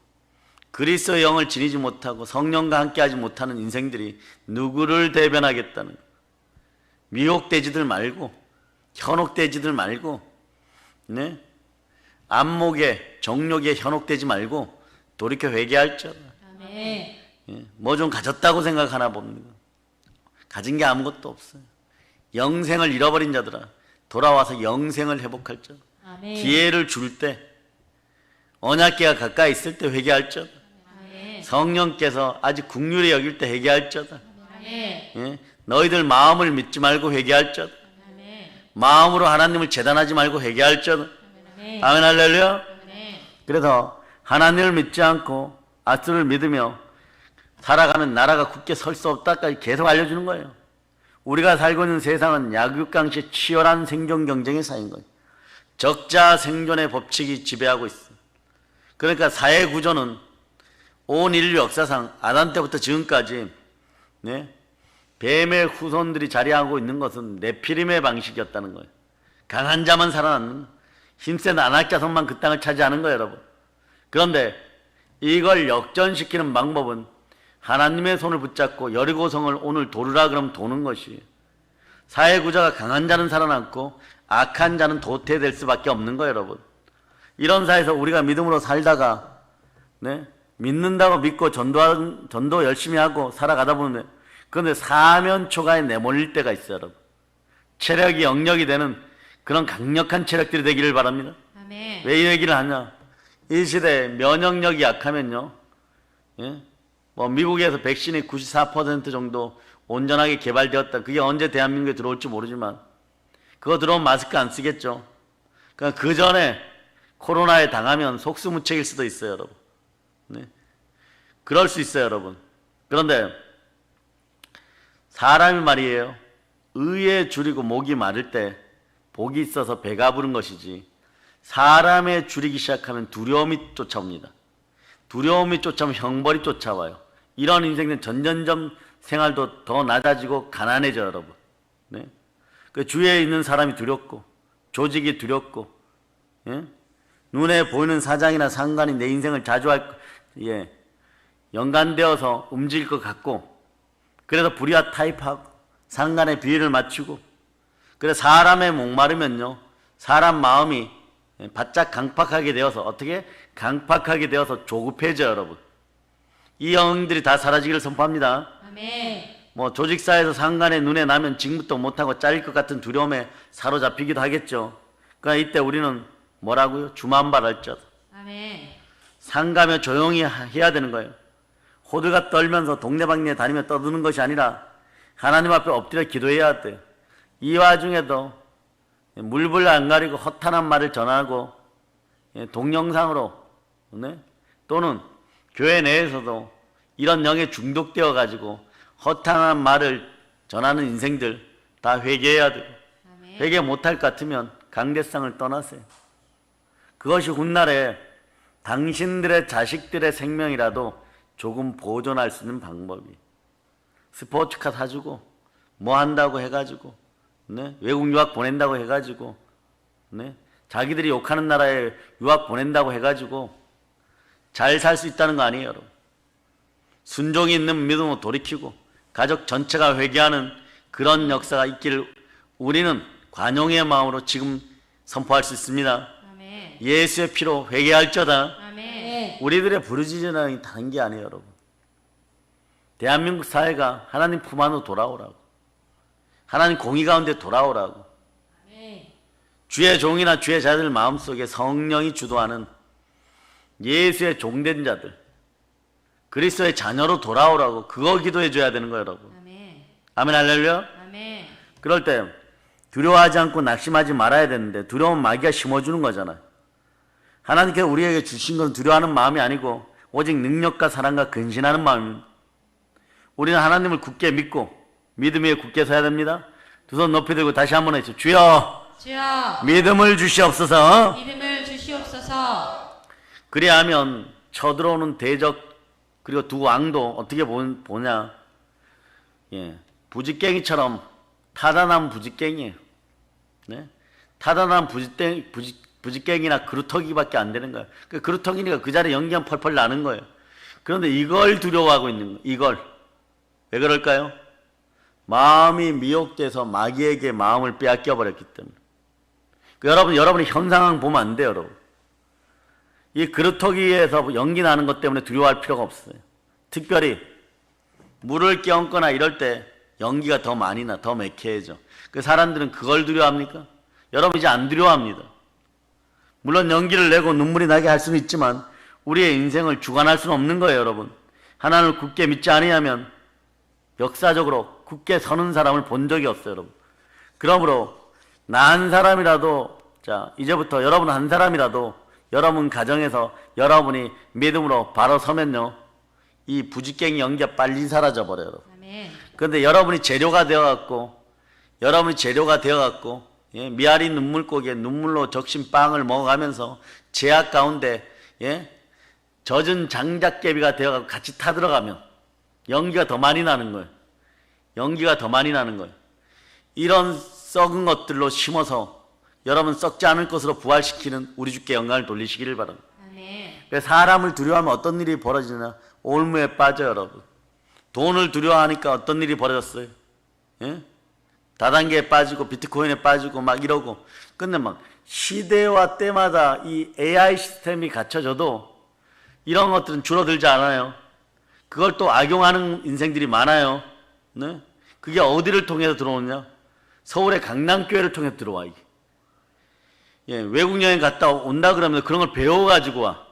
그리스도의 영을 지니지 못하고 성령과 함께하지 못하는 인생들이 누구를 대변하겠다는, 미혹되지들 말고 현혹되지들 말고, 네? 안목에 정욕에 현혹되지 말고 돌이켜 회개할지어다. 아멘. 예, 뭐 좀 가졌다고 생각하나 봅니다. 가진 게 아무것도 없어요. 영생을 잃어버린 자들아 돌아와서 영생을 회복할지어다. 아멘. 기회를 줄 때, 언약궤가 가까이 있을 때 회개할지어다. 아멘. 성령께서 아직 국률이 여길 때 회개할지어다. 아멘. 예? 너희들 마음을 믿지 말고 회개할지어다. 아멘. 마음으로 하나님을 재단하지 말고 회개할지어다. 아멘. 아멘 할렐루야. 아멘. 그래서 하나님을 믿지 않고 아수를 믿으며 살아가면 나라가 굳게 설 수 없다까지 계속 알려주는 거예요. 우리가 살고 있는 세상은 약육강식 치열한 생존 경쟁의 사회인 거예요. 적자 생존의 법칙이 지배하고 있어요. 그러니까 사회 구조는 온 인류 역사상 아담 때부터 지금까지, 네? 뱀의 후손들이 자리하고 있는 것은 네피림의 방식이었다는 거예요. 강한 자만 살아남는, 힘센 안악자손만 그 땅을 차지하는 거예요, 여러분. 그런데 이걸 역전시키는 방법은 하나님의 손을 붙잡고 여리고성을 오늘 도르라 그러면 도는 것이, 사회구조가 강한 자는 살아남고 악한 자는 도태될 수밖에 없는 거예요, 여러분. 이런 사회에서 우리가 믿음으로 살다가, 네? 믿는다고 믿고 전도 열심히 하고 살아가다 보면, 그런데 사면초가에 내몰릴 때가 있어요, 여러분. 체력이 영역이 되는 그런 강력한 체력들이 되기를 바랍니다. 아멘. 왜 이 얘기를 하냐? 이 시대에 면역력이 약하면요, 예? 뭐 미국에서 백신이 94% 정도 온전하게 개발되었다. 그게 언제 대한민국에 들어올지 모르지만 그거 들어오면 마스크 안 쓰겠죠. 그러니까 그 전에 코로나에 당하면 속수무책일 수도 있어요, 여러분. 네? 그럴 수 있어요, 여러분. 그런데 사람이 말이에요, 의에 줄이고 목이 마를 때 복이 있어서 배가 부른 것이지, 사람에 줄이기 시작하면 두려움이 쫓아옵니다. 두려움이 쫓아오면 형벌이 쫓아와요. 이런 인생은 점점점 생활도 더 낮아지고 가난해져요, 여러분. 네? 그 주위에 있는 사람이 두렵고 조직이 두렵고, 예? 눈에 보이는 사장이나 상관이 내 인생을 예, 연관되어서 움직일 것 같고, 그래서 불의와 타협하고 상관의 비위를 맞추고, 그래서 사람의 목마르면요, 사람 마음이 바짝 강팍하게 되어서, 어떻게? 강팍하게 되어서 조급해져요, 여러분. 이 영들이 다 사라지기를 선포합니다. 아멘. 뭐 조직사에서 상관의 눈에 나면 직무도 못하고 잘릴 것 같은 두려움에 사로잡히기도 하겠죠. 그러니까 이때 우리는 뭐라고요? 주만발할지어다. 아멘. 상가며 조용히 해야 되는 거예요. 호들갑 떨면서 동네방네 다니며 떠드는 것이 아니라 하나님 앞에 엎드려 기도해야 돼요. 이 와중에도 물불 안 가리고 허탄한 말을 전하고 동영상으로 네? 또는 교회 내에서도 이런 영에 중독되어 가지고 허탄한 말을 전하는 인생들 다 회개해야 되고, 아멘. 회개 못할 것 같으면 강대상을 떠나세요. 그것이 훗날에 당신들의 자식들의 생명이라도 조금 보존할 수 있는 방법이, 스포츠카 사주고 뭐 한다고 해가지고, 네? 외국 유학 보낸다고 해가지고, 네? 자기들이 욕하는 나라에 유학 보낸다고 해가지고 잘 살 수 있다는 거 아니에요, 여러분. 순종이 있는 믿음으로 돌이키고 가족 전체가 회개하는 그런 역사가 있기를 우리는 관용의 마음으로 지금 선포할 수 있습니다. 아멘. 예수의 피로 회개할저다. 아멘. 우리들의 부르짖음이 다른 게 아니에요, 여러분. 대한민국 사회가 하나님 품 안으로 돌아오라고, 하나님 공의 가운데 돌아오라고, 아멘. 주의 종이나 주의 자들 마음속에 성령이 주도하는 예수의 종된 자들, 그리스도의 자녀로 돌아오라고, 그거 기도해 줘야 되는 거예요, 여러분. 아멘. 아멘, 할렐루야. 아멘. 그럴 때 두려워하지 않고 낙심하지 말아야 되는데, 두려움은 마귀가 심어주는 거잖아요. 하나님께서 우리에게 주신 건 두려워하는 마음이 아니고 오직 능력과 사랑과 근신하는 마음입니다. 우리는 하나님을 굳게 믿고 믿음 위에 굳게 서야 됩니다. 두 손 높이 들고 다시 한번 해주세요. 주여, 주여, 믿음을 주시옵소서. 믿음을 주시옵소서. 그리하면 쳐들어오는 대적 그리고 두 왕도 어떻게 보냐, 예, 부지깽이처럼 타단한 부지깽이에요. 네? 타단한 부지깽이나 그루터기밖에 안 되는 거예요. 그 그루터기니까 그 자리에 연기가 펄펄 나는 거예요. 그런데 이걸 두려워하고 있는 거예요. 이걸. 왜 그럴까요? 마음이 미혹돼서 마귀에게 마음을 빼앗겨 버렸기 때문에. 여러분이 현상을 보면 안 돼요, 여러분. 이 그루터기에서 연기 나는 것 때문에 두려워할 필요가 없어요. 특별히 물을 끼얹거나 이럴 때 연기가 더 많이 나, 더 매캐해져. 그 사람들은 그걸 두려워합니까? 여러분 이제 안 두려워합니다. 물론 연기를 내고 눈물이 나게 할 수는 있지만 우리의 인생을 주관할 수는 없는 거예요, 여러분. 하나님을 굳게 믿지 않으면 역사적으로 굳게 서는 사람을 본 적이 없어요, 여러분. 그러므로 나 한 사람이라도, 자, 이제부터 여러분 한 사람이라도 여러분 가정에서 여러분이 믿음으로 바로 서면요, 이 부지깽이 연기가 빨리 사라져 버려요. 아멘. 그런데 여러분이 재료가 되어갖고, 예, 미아리 눈물고기에 눈물로 적신 빵을 먹어가면서 제약 가운데, 예, 젖은 장작개비가 되어갖고 같이 타들어가면 연기가 더 많이 나는 거예요. 연기가 더 많이 나는 거예요. 이런 썩은 것들로 심어서 여러분 썩지 않을 것으로 부활시키는 우리 주께 영광을 돌리시기를 바랍니다. 아멘. 사람을 두려워하면 어떤 일이 벌어지냐? 올무에 빠져요, 여러분. 돈을 두려워하니까 어떤 일이 벌어졌어요? 예? 다단계에 빠지고 비트코인에 빠지고 막 이러고. 근데 막 시대와 때마다 이 AI 시스템이 갖춰져도 이런 것들은 줄어들지 않아요. 그걸 또 악용하는 인생들이 많아요. 네? 그게 어디를 통해서 들어오냐? 서울의 강남교회를 통해서 들어와, 이게. 예, 외국 여행 갔다 온다 그러면 그런 걸 배워가지고 와.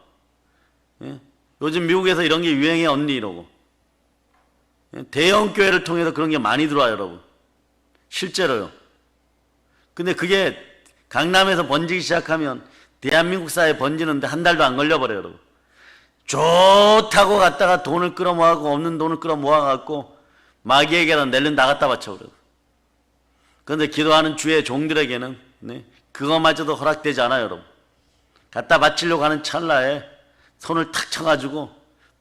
예? 요즘 미국에서 이런 게 유행해, 언니, 이러고. 예? 대형 교회를 통해서 그런 게 많이 들어와요, 여러분. 실제로요. 근데 그게 강남에서 번지기 시작하면 대한민국 사회에 번지는데 한 달도 안 걸려버려요, 여러분. 좋다고 갔다가 돈을 끌어모아고 없는 돈을 끌어모아갖고 마귀에게다 낼른 다 갖다 바쳐버려요. 그런데 기도하는 주의 종들에게는, 네, 그것마저도 허락되지 않아요, 여러분. 갖다 바치려고 하는 찰나에 손을 탁 쳐가지고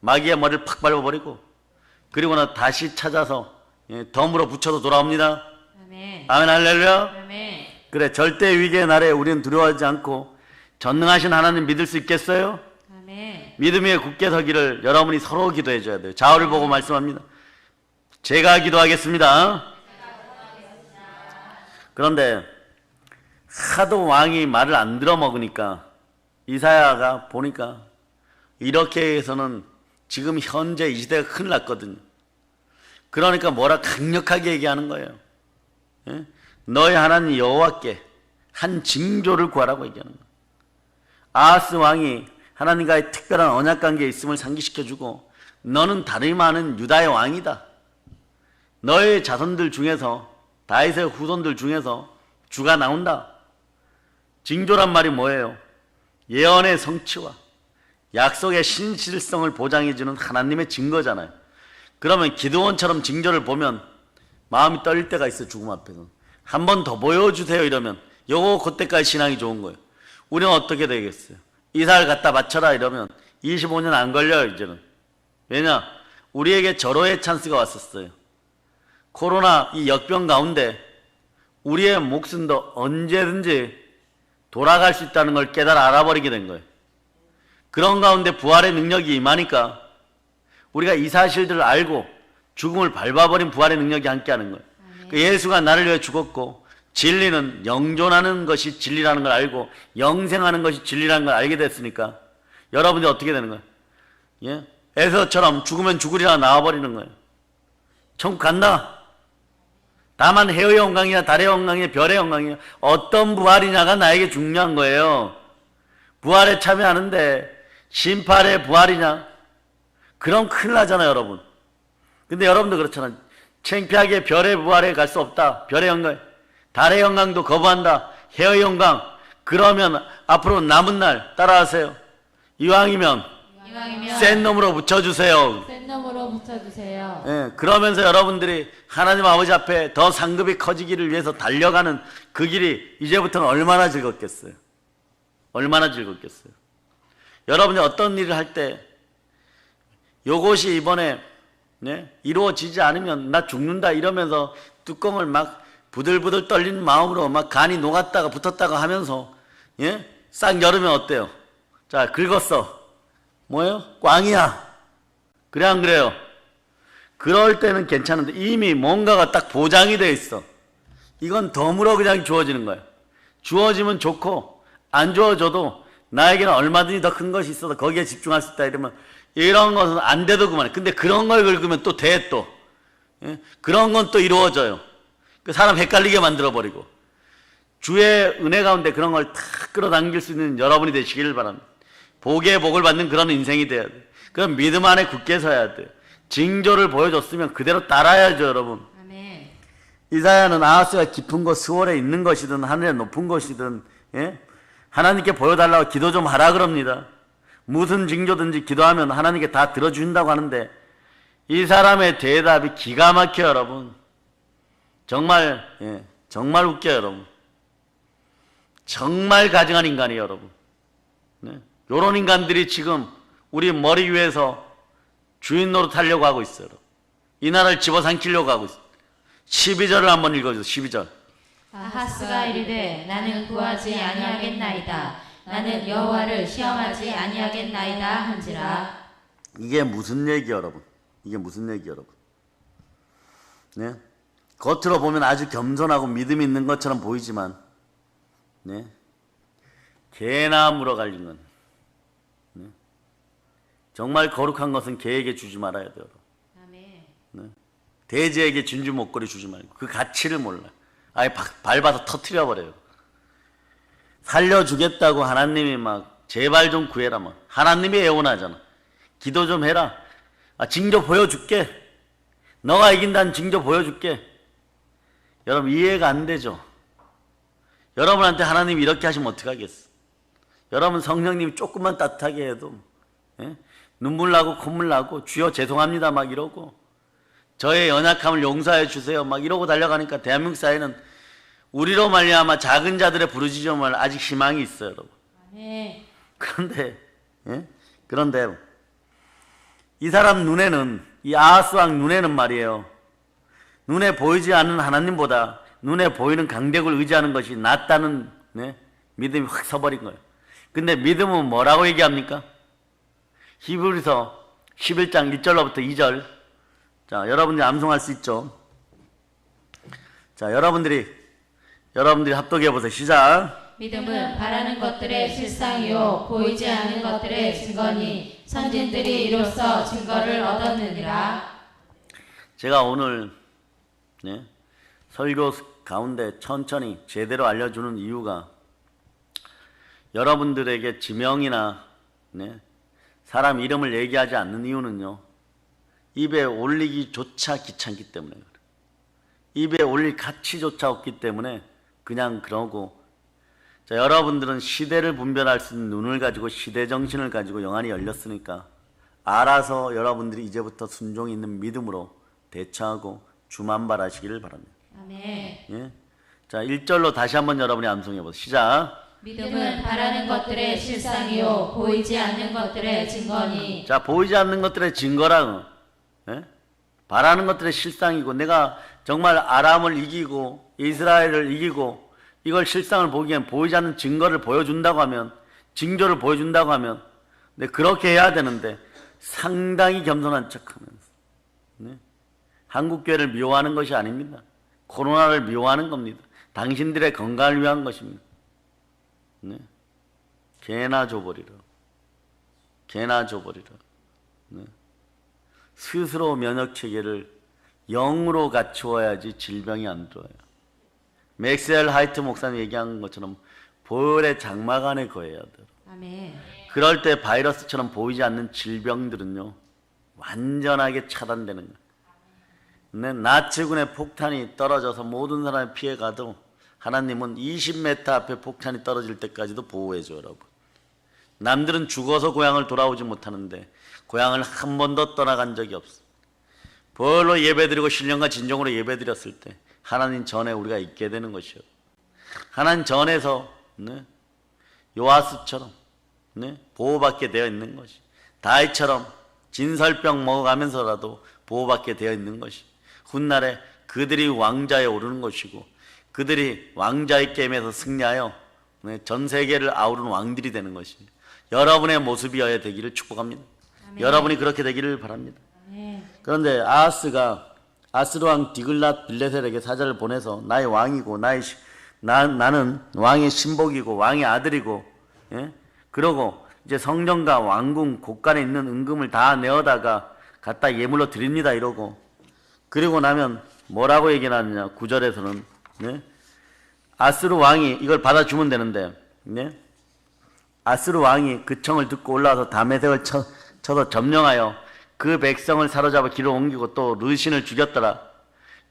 마귀의 머리를 팍 밟아버리고, 그리고 나 다시 찾아서, 예, 덤으로 붙여서 돌아옵니다. 아멘. 아멘, 할렐루야. 아멘. 그래, 절대 위기의 날에 우리는 두려워하지 않고 전능하신 하나님 믿을 수 있겠어요? 아멘. 믿음 위에 굳게 서기를 여러분이 서로 기도해 줘야 돼요. 좌우를 보고 말씀합니다. 제가 기도하겠습니다. 그런데 하도 왕이 말을 안 들어먹으니까 이사야가 보니까 이렇게 해서는 지금 현재 이 시대가 큰일 났거든요. 그러니까 뭐라 강력하게 얘기하는 거예요. 예? 너희 하나님 여호와께 한 징조를 구하라고 얘기하는 거예요. 아하스 왕이 하나님과의 특별한 언약관계에 있음을 상기시켜주고, 너는 다름이 많은 유다의 왕이다. 너의 자손들 중에서, 다윗의 후손들 중에서 주가 나온다. 징조란 말이 뭐예요? 예언의 성취와 약속의 신실성을 보장해주는 하나님의 증거잖아요. 그러면 기드온처럼 징조를 보면 마음이 떨릴 때가 있어요. 죽음 앞에서. 한 번 더 보여주세요 이러면 요거 그때까지 신앙이 좋은 거예요. 우리는 어떻게 되겠어요? 이삭을 갖다 바쳐라 이러면 25년 안 걸려요 이제는. 왜냐? 우리에게 절호의 찬스가 왔었어요. 코로나 이 역병 가운데 우리의 목숨도 언제든지 돌아갈 수 있다는 걸 깨달아 알아버리게 된 거예요. 그런 가운데 부활의 능력이 임하니까 우리가 이 사실들을 알고 죽음을 밟아버린 부활의 능력이 함께하는 거예요. 그 예수가 나를 위해 죽었고 진리는 영존하는 것이 진리라는 걸 알고 영생하는 것이 진리라는 걸 알게 됐으니까 여러분들이 어떻게 되는 거예요? 예? 에서처럼 죽으면 죽으리라 나와버리는 거예요. 천국 간다. 다만 해의 영광이냐 달의 영광이냐 별의 영광이냐 어떤 부활이냐가 나에게 중요한 거예요. 부활에 참여하는데 심판의 부활이냐? 그럼 큰일 나잖아요 여러분. 근데 여러분도 그렇잖아요. 창피하게 별의 부활에 갈 수 없다. 별의 영광, 달의 영광도 거부한다. 해의 영광. 그러면 앞으로 남은 날 따라하세요. 이왕이면 센 놈으로 붙여주세요. 센 놈으로 붙여주세요. 예, 그러면서 여러분들이 하나님 아버지 앞에 더 상급이 커지기를 위해서 달려가는 그 길이 이제부터는 얼마나 즐겁겠어요. 얼마나 즐겁겠어요. 여러분이 어떤 일을 할 때 요것이 이번에 이루어지지 않으면 나 죽는다 이러면서 뚜껑을 막 부들부들 떨리는 마음으로 막 간이 녹았다가 붙었다가 하면서 싹 열으면 어때요? 자, 긁었어. 뭐예요? 꽝이야. 그래 안 그래요? 그럴 때는 괜찮은데 이미 뭔가가 딱 보장이 돼 있어. 이건 덤으로 그냥 주어지는 거예요. 주어지면 좋고 안 주어져도 나에게는 얼마든지 더 큰 것이 있어서 거기에 집중할 수 있다 이러면 이런 것은 안 돼도 그만해. 근데 그런 걸 긁으면 또 돼 또. 그런 건 또 이루어져요. 그 사람 헷갈리게 만들어버리고. 주의 은혜 가운데 그런 걸 탁 끌어당길 수 있는 여러분이 되시기를 바랍니다. 복의 복을 받는 그런 인생이 돼야 돼. 그럼 믿음 안에 굳게 서야 돼. 징조를 보여줬으면 그대로 따라야죠 여러분. 아멘. 이사야는 아하스가 깊은 곳 스월에 있는 것이든 하늘에 높은 곳이든 하나님께 보여달라고 기도 좀 하라 그럽니다. 무슨 징조든지 기도하면 하나님께 다 들어주신다고 하는데 이 사람의 대답이 기가 막혀요 여러분. 정말 정말 웃겨요 여러분. 정말 가증한 인간이에요 여러분. 요런 인간들이 지금 우리 머리 위에서 주인 노릇하려고 하고 있어요. 이 나라를 집어삼키려고 하고 있어요. 12절을 한번 읽어주세요. 12절. 아하스가 이르되 나는 구하지 아니하겠나이다. 나는 여호와를 시험하지 아니하겠나이다 한지라. 이게 무슨 얘기예요 여러분? 이게 무슨 얘기예요 여러분? 겉으로 보면 아주 겸손하고 믿음이 있는 것처럼 보이지만 개나 물어갈린 건 정말 거룩한 것은 개에게 주지 말아야 돼요. 아멘. 돼지에게 진주 목걸이 주지 말고 그 가치를 몰라. 아예 밟아서 터트려 버려요. 살려주겠다고 하나님이 막 제발 좀 구해라 막 하나님이 애원하잖아. 기도 좀 해라. 징조 보여줄게. 너가 이긴다는 징조 보여줄게. 여러분 이해가 안 되죠? 여러분한테 하나님이 이렇게 하시면 어떡하겠어? 여러분 성령님이 조금만 따뜻하게 해도 눈물 나고 콧물 나고 주여 죄송합니다 막 이러고 저의 연약함을 용서해 주세요 막 이러고 달려가니까 대한민국 사회는 우리로 말미암아 작은 자들의 부르짖음을 아직 희망이 있어요 여러분. 아멘. 그런데 이 사람 눈에는 이 아하스 왕 눈에는 말이에요. 눈에 보이지 않는 하나님보다 눈에 보이는 강대국을 의지하는 것이 낫다는 믿음이 확 서버린 거예요. 근데 믿음은 뭐라고 얘기합니까? 히브리서 11장 1절로부터 2절. 자, 여러분들이 암송할 수 있죠? 자, 여러분들이 합독해 보세요. 시작. 믿음은 바라는 것들의 실상이요 보이지 않는 것들의 증거니 선진들이 이로써 증거를 얻었느니라. 제가 오늘 설교 가운데 천천히 제대로 알려주는 이유가 여러분들에게 지명이나 사람 이름을 얘기하지 않는 이유는요. 입에 올리기조차 귀찮기 때문에 그래요. 입에 올릴 가치조차 없기 때문에 그냥 그러고 자, 여러분들은 시대를 분별할 수 있는 눈을 가지고 시대 정신을 가지고 영안이 열렸으니까 알아서 여러분들이 이제부터 순종이 있는 믿음으로 대처하고 주만발하시기를 바랍니다. 아멘. 예? 자, 1절로 다시 한번 여러분이 암송해 보세요. 시작. 믿음은 바라는 것들의 실상이요 보이지 않는 것들의 증거니. 자, 보이지 않는 것들의 증거랑 예? 바라는 것들의 실상이고, 내가 정말 아람을 이기고 이스라엘을 이기고 이걸 실상을 보기엔 보이지 않는 증거를 보여준다고 하면, 징조를 보여준다고 하면, 네, 그렇게 해야 되는데 상당히 겸손한 척하면서 네? 한국교회를 미워하는 것이 아닙니다. 코로나를 미워하는 겁니다. 당신들의 건강을 위한 것입니다. 네? 개나 줘버리라. 개나 줘버리라. 네? 스스로 면역체계를 영으로 갖추어야지 질병이 안 들어와요. 맥스웰 하이트 목사님 얘기한 것처럼 볼의 장막 안에 거해야 돼요. 아멘. 그럴 때 바이러스처럼 보이지 않는 질병들은요 완전하게 차단되는 거예요. 네, 나치군의 폭탄이 떨어져서 모든 사람이 피해가도 하나님은 20m 앞에 폭탄이 떨어질 때까지도 보호해줘요. 여러분, 남들은 죽어서 고향을 돌아오지 못하는데 고향을 한 번도 떠나간 적이 없어. 벌로 예배드리고 신령과 진정으로 예배드렸을 때 하나님 전에 우리가 있게 되는 것이요. 하나님 전에서 네, 요아스처럼 네, 보호받게 되어 있는 것이, 다윗처럼 진설병 먹어가면서라도 보호받게 되어 있는 것이, 훗날에 그들이 왕자에 오르는 것이고 그들이 왕자의 게임에서 승리하여 네, 전 세계를 아우르는 왕들이 되는 것이 여러분의 모습이어야 되기를 축복합니다. 아멘. 여러분이 그렇게 되기를 바랍니다. 아멘. 그런데 아하스가 아스루 왕 디글랏 빌레셀에게 사자를 보내서 나의 왕이고 나는 왕의 신복이고 왕의 아들이고 예? 그러고 이제 성전과 왕궁 곳간에 있는 은금을 다 내어다가 갖다 예물로 드립니다 이러고, 그리고 나면 뭐라고 얘기를 하느냐. 9절에서는 네? 아스루 왕이 이걸 받아주면 되는데 네? 아스루 왕이 그 청을 듣고 올라와서 다메섹을 쳐서 점령하여 그 백성을 사로잡아 길을 옮기고 또 르신을 죽였더라.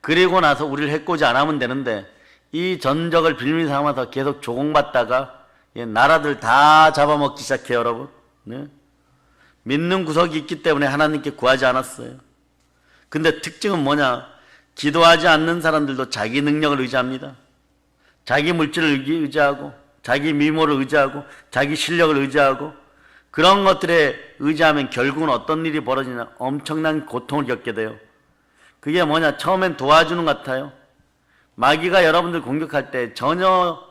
그리고 나서 우리를 해코지 안 하면 되는데 이 전적을 빌미 삼아서 계속 조공받다가 나라들 다 잡아먹기 시작해요. 여러분, 네? 믿는 구석이 있기 때문에 하나님께 구하지 않았어요. 근데 특징은 뭐냐? 기도하지 않는 사람들도 자기 능력을 의지합니다. 자기 물질을 의지하고 자기 미모를 의지하고 자기 실력을 의지하고 그런 것들에 의지하면 결국은 어떤 일이 벌어지냐? 엄청난 고통을 겪게 돼요. 그게 뭐냐? 처음엔 도와주는 것 같아요. 마귀가 여러분들 공격할 때 전혀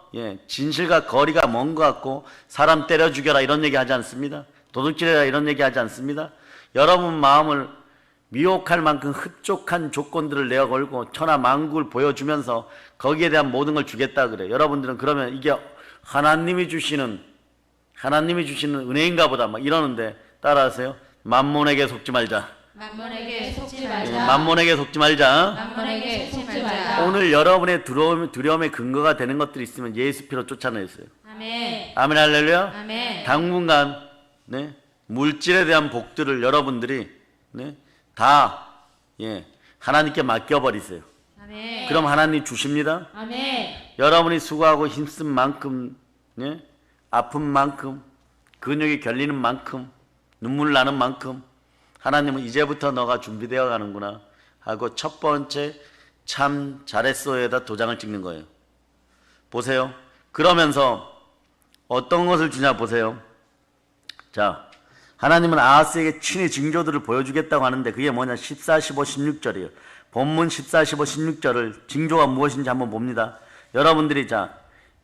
진실과 거리가 먼 것 같고 사람 때려 죽여라 이런 얘기 하지 않습니다. 도둑질해라 이런 얘기 하지 않습니다. 여러분 마음을 미혹할 만큼 흡족한 조건들을 내어 걸고 천하 만국을 보여주면서 거기에 대한 모든 걸 주겠다 그래요. 여러분들은 그러면 이게 하나님이 주시는 은혜인가 보다 막 이러는데 따라하세요. 만몬에게 속지 말자. 만몬에게 속지 말자. 만몬에게 속지 말자. 만몬에게 속지 말자. 오늘 여러분의 두려움의 근거가 되는 것들이 있으면 예수 피로 쫓아내세요. 아멘. 아멘 할렐루야. 아멘. 당분간 네, 물질에 대한 복들을 여러분들이 네, 다 하나님께 맡겨버리세요. 아멘. 그럼 하나님 주십니다. 아멘. 여러분이 수고하고 힘쓴 만큼 아픈 만큼 근육이 결리는 만큼 눈물 나는 만큼 하나님은 이제부터 너가 준비되어 가는구나 하고 첫 번째 참 잘했어에다 도장을 찍는 거예요. 보세요. 그러면서 어떤 것을 주냐 보세요. 자, 하나님은 아하스에게 친히 징조들을 보여주겠다고 하는데 그게 뭐냐? 14, 15, 16절이에요. 본문 14, 15, 16절을 징조가 무엇인지 한번 봅니다. 여러분들이 자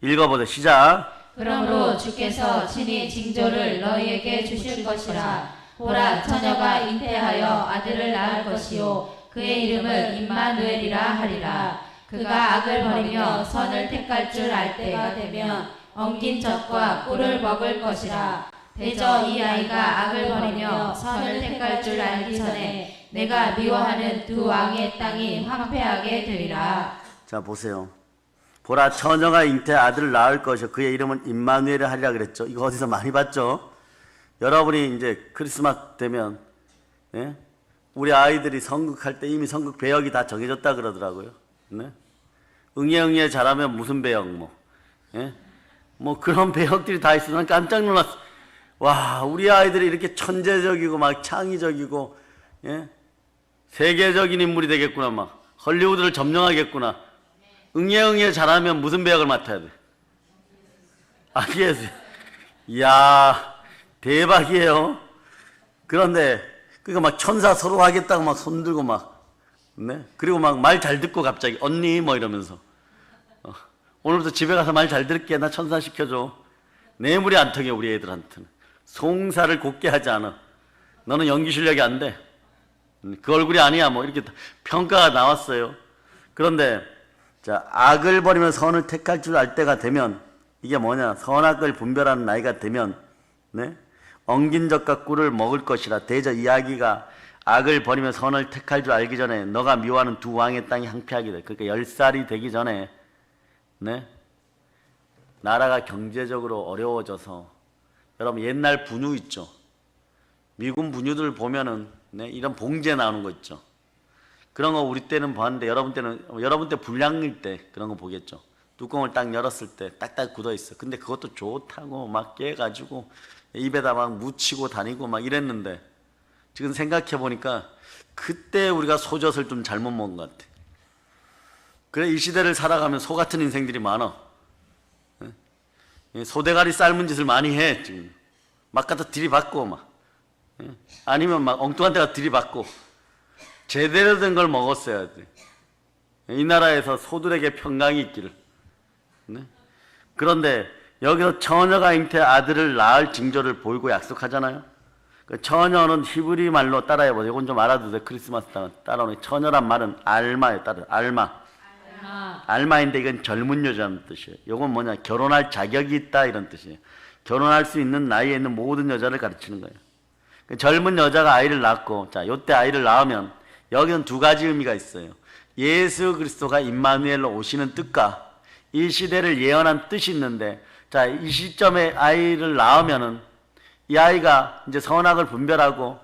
읽어보세요. 시작. 그러므로 주께서 친히 징조를 너희에게 주실 것이라. 보라, 처녀가 잉태하여 아들을 낳을 것이요 그의 이름을 임마누엘이라 하리라. 그가 악을 버리며 선을 택할 줄 알 때가 되면 엉긴 젖과 꿀을 먹을 것이라. 대저 이 아이가 악을 버리며 선을 택할 줄 알기 전에 내가 미워하는 두 왕의 땅이 황폐하게 되리라. 자 보세요. 보라, 처녀가 잉태 아들을 낳을 것이요 그의 이름은 임마누엘을 하리라 그랬죠. 이거 어디서 많이 봤죠? 여러분이 이제 크리스마스 되면 우리 아이들이 성극할 때 이미 성극 배역이 다 정해졌다 그러더라고요. 네? 응애 잘하면 무슨 배역 뭐 그런 배역들이 다 있어. 난 깜짝 놀랐어. 와, 우리 아이들이 이렇게 천재적이고 막 창의적이고, 예? 세계적인 인물이 되겠구나. 막 헐리우드를 점령하겠구나. 응애 잘하면 무슨 배역을 맡아야 돼? 알겠어요. 이야, 대박이에요. 그런데 그러니까 막 천사 서로 하겠다고 막 손들고 막, 네? 그리고 막 말 잘 듣고 갑자기 언니 뭐 이러면서 오늘부터 집에 가서 말 잘 들을게. 나 천사 시켜줘. 뇌물이 안 통해. 우리 애들한테는 송사를 곱게 하지 않아. 너는 연기 실력이 안 돼. 그 얼굴이 아니야. 뭐 이렇게 평가가 나왔어요. 그런데 자, 악을 버리면 선을 택할 줄 알 때가 되면, 이게 뭐냐, 선악을 분별하는 나이가 되면, 네? 엉긴 젖과 꿀을 먹을 것이라. 대저 이야기가 악을 버리면 선을 택할 줄 알기 전에 너가 미워하는 두 왕의 땅이 항폐하게 돼. 그러니까 10살이 되기 전에, 네? 나라가 경제적으로 어려워져서, 여러분 옛날 분유 있죠? 미군 분유들 보면은, 네? 이런 봉지에 나오는 거 있죠? 그런 거 우리 때는 봤는데, 여러분 때 불량일 때 그런 거 보겠죠? 뚜껑을 딱 열었을 때 딱딱 굳어 있어. 근데 그것도 좋다고 막 깨가지고 입에다 막 묻히고 다니고 막 이랬는데, 지금 생각해 보니까 그때 우리가 소젖을 좀 잘못 먹은 것 같아. 그래, 이 시대를 살아가면 소 같은 인생들이 많아. 소대가리 삶은 짓을 많이 해. 지금 막 갖다 들이받고 막, 아니면 막 엉뚱한 데가 들이받고. 제대로 된 걸 먹었어야 돼. 이 나라에서 소들에게 평강이 있기를. 네? 그런데 여기서 처녀가 잉태 아들을 낳을 징조를 보이고 약속하잖아요. 그 처녀는 히브리 말로 따라해보세요. 이건 좀 알아도 돼. 크리스마스 따라오는 처녀란 말은 알마예요. 알마인데 이건 젊은 여자는 뜻이에요. 이건 뭐냐, 결혼할 자격이 있다 이런 뜻이에요. 결혼할 수 있는 나이에 있는 모든 여자를 가르치는 거예요. 그 젊은 여자가 아이를 낳고, 자, 요때 아이를 낳으면 여기는 두 가지 의미가 있어요. 예수 그리스도가 임마누엘로 오시는 뜻과 이 시대를 예언한 뜻이 있는데, 자, 이 시점에 아이를 낳으면은 이 아이가 이제 선악을 분별하고,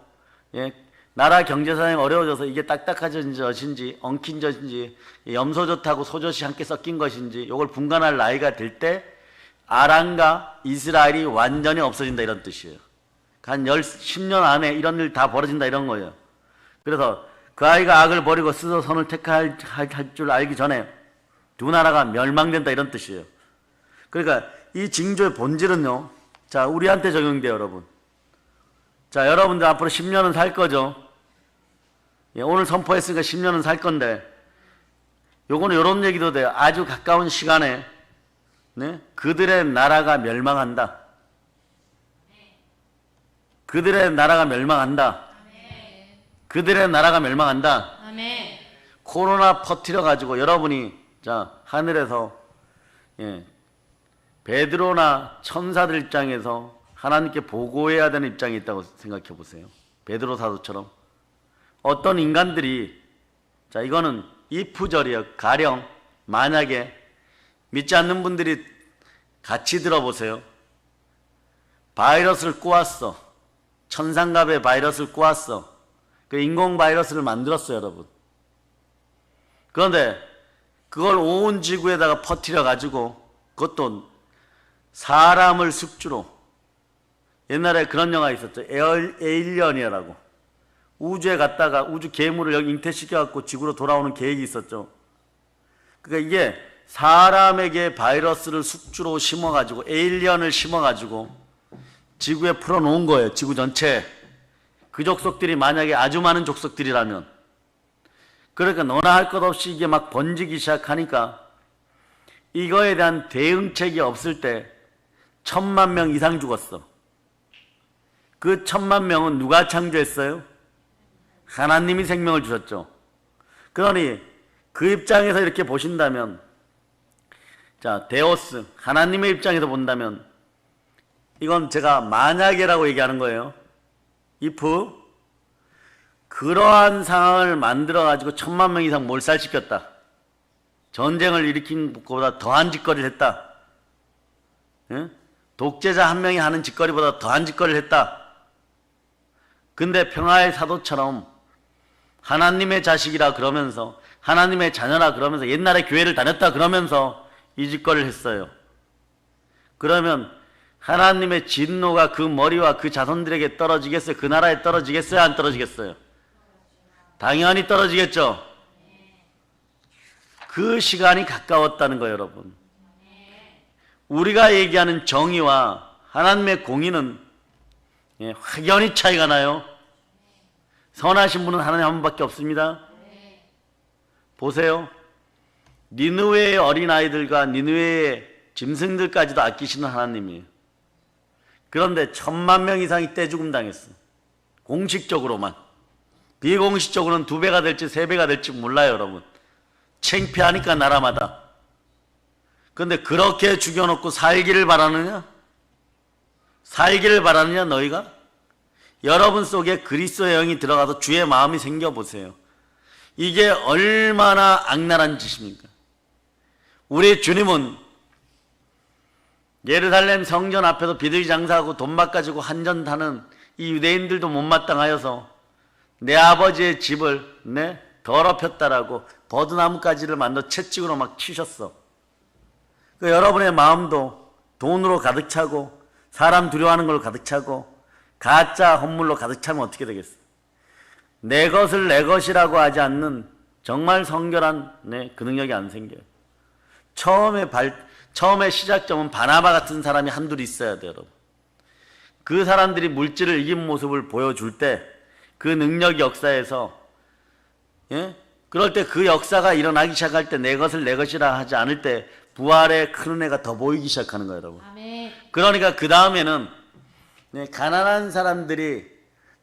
예, 나라 경제 상황이 어려워져서 이게 딱딱해진 젖인지 엉킨 젖인지 염소젖하고 소젖이 함께 섞인 것인지 이걸 분간할 나이가 될 때 아람과 이스라엘이 완전히 없어진다 이런 뜻이에요. 한 10년 안에 이런 일 다 벌어진다 이런 거예요. 그래서 그 아이가 악을 버리고 스스로 선을 택할 줄 알기 전에 두 나라가 멸망된다 이런 뜻이에요. 그러니까 이 징조의 본질은요, 자, 우리한테 적용돼요, 여러분. 자, 여러분들 앞으로 10년은 살 거죠. 예, 오늘 선포했으니까 10년은 살 건데, 요거는 요런 얘기도 돼요. 아주 가까운 시간에, 네? 그들의 나라가 멸망한다. 그들의 나라가 멸망한다. 그들의 나라가 멸망한다. 아멘. 코로나 퍼뜨려 가지고 여러분이, 자, 하늘에서, 예, 베드로나 천사들 입장에서 하나님께 보고해야 되는 입장이 있다고 생각해 보세요. 베드로 사도처럼 어떤 인간들이, 자, 이거는 if절이에요. 가령 만약에 믿지 않는 분들이 같이 들어보세요. 바이러스를 꼬았어. 천상갑의 바이러스를 꼬았어. 그 인공 바이러스를 만들었어요, 여러분. 그런데 그걸 온 지구에다가 퍼뜨려 가지고, 그것도 사람을 숙주로, 옛날에 그런 영화 있었죠. 에일리언이라고. 우주에 갔다가 우주 괴물을 여기 잉태시켜갖고 지구로 돌아오는 계획이 있었죠. 그러니까 이게 사람에게 바이러스를 숙주로 심어가지고, 에일리언을 심어가지고 지구에 풀어놓은 거예요. 지구 전체에. 그 족속들이 만약에 아주 많은 족속들이라면, 그러니까 너나 할 것 없이 이게 막 번지기 시작하니까 이거에 대한 대응책이 없을 때 1000만 명 이상 죽었어. 그 1000만 명은 누가 창조했어요? 하나님이 생명을 주셨죠. 그러니 그 입장에서 이렇게 보신다면, 자, 데오스, 하나님의 입장에서 본다면, 이건 제가 만약에라고 얘기하는 거예요. if, 그러한 상황을 만들어가지고 1000만 명 이상 몰살시켰다. 전쟁을 일으킨 것보다 더한 짓거리를 했다. 예? 독재자 한 명이 하는 짓거리보다 더한 짓거리를 했다. 근데 평화의 사도처럼 하나님의 자식이라 그러면서, 하나님의 자녀라 그러면서, 옛날에 교회를 다녔다 그러면서 이 짓거리를 했어요. 그러면 하나님의 진노가 그 머리와 그 자손들에게 떨어지겠어요? 그 나라에 떨어지겠어요? 안 떨어지겠어요? 당연히 떨어지겠죠. 그 시간이 가까웠다는 거예요, 여러분. 우리가 얘기하는 정의와 하나님의 공의는 확연히 차이가 나요. 선하신 분은 하나님 한 분밖에 없습니다. 보세요. 니느웨의 어린아이들과 니느웨의 짐승들까지도 아끼시는 하나님이에요. 그런데 1000만 이상이 떼죽음 당했어요. 공식적으로만. 비공식적으로는 2배가 될지 3배가 될지 몰라요, 여러분. 창피하니까 나라마다. 그런데 그렇게 죽여놓고 살기를 바라느냐? 살기를 바라느냐 너희가? 여러분 속에 그리스도의 영이 들어가서 주의 마음이 생겨보세요. 이게 얼마나 악랄한 짓입니까? 우리 주님은 예루살렘 성전 앞에서 비둘기 장사하고 돈막 가지고 한전 타는 이 유대인들도 못마땅하여서 내 아버지의 집을 더럽혔다라고 버드나무가지를 만들어 채찍으로 막 치셨어. 그 여러분의 마음도 돈으로 가득 차고 사람 두려워하는 걸로 가득 차고 가짜 헌물로 가득 차면 어떻게 되겠어? 내 것을 내 것이라고 하지 않는 정말 성결한 그 능력이 안 생겨요. 처음에 시작점은 바나바 같은 사람이 한둘 있어야 돼요, 여러분. 그 사람들이 물질을 이긴 모습을 보여줄 때 그 능력 역사에서 그럴 때 그 역사가 일어나기 시작할 때 내 것을 내 것이라 하지 않을 때 부활의 큰 은혜가 더 보이기 시작하는 거예요, 여러분. 아멘. 그러니까 그 다음에는 가난한 사람들이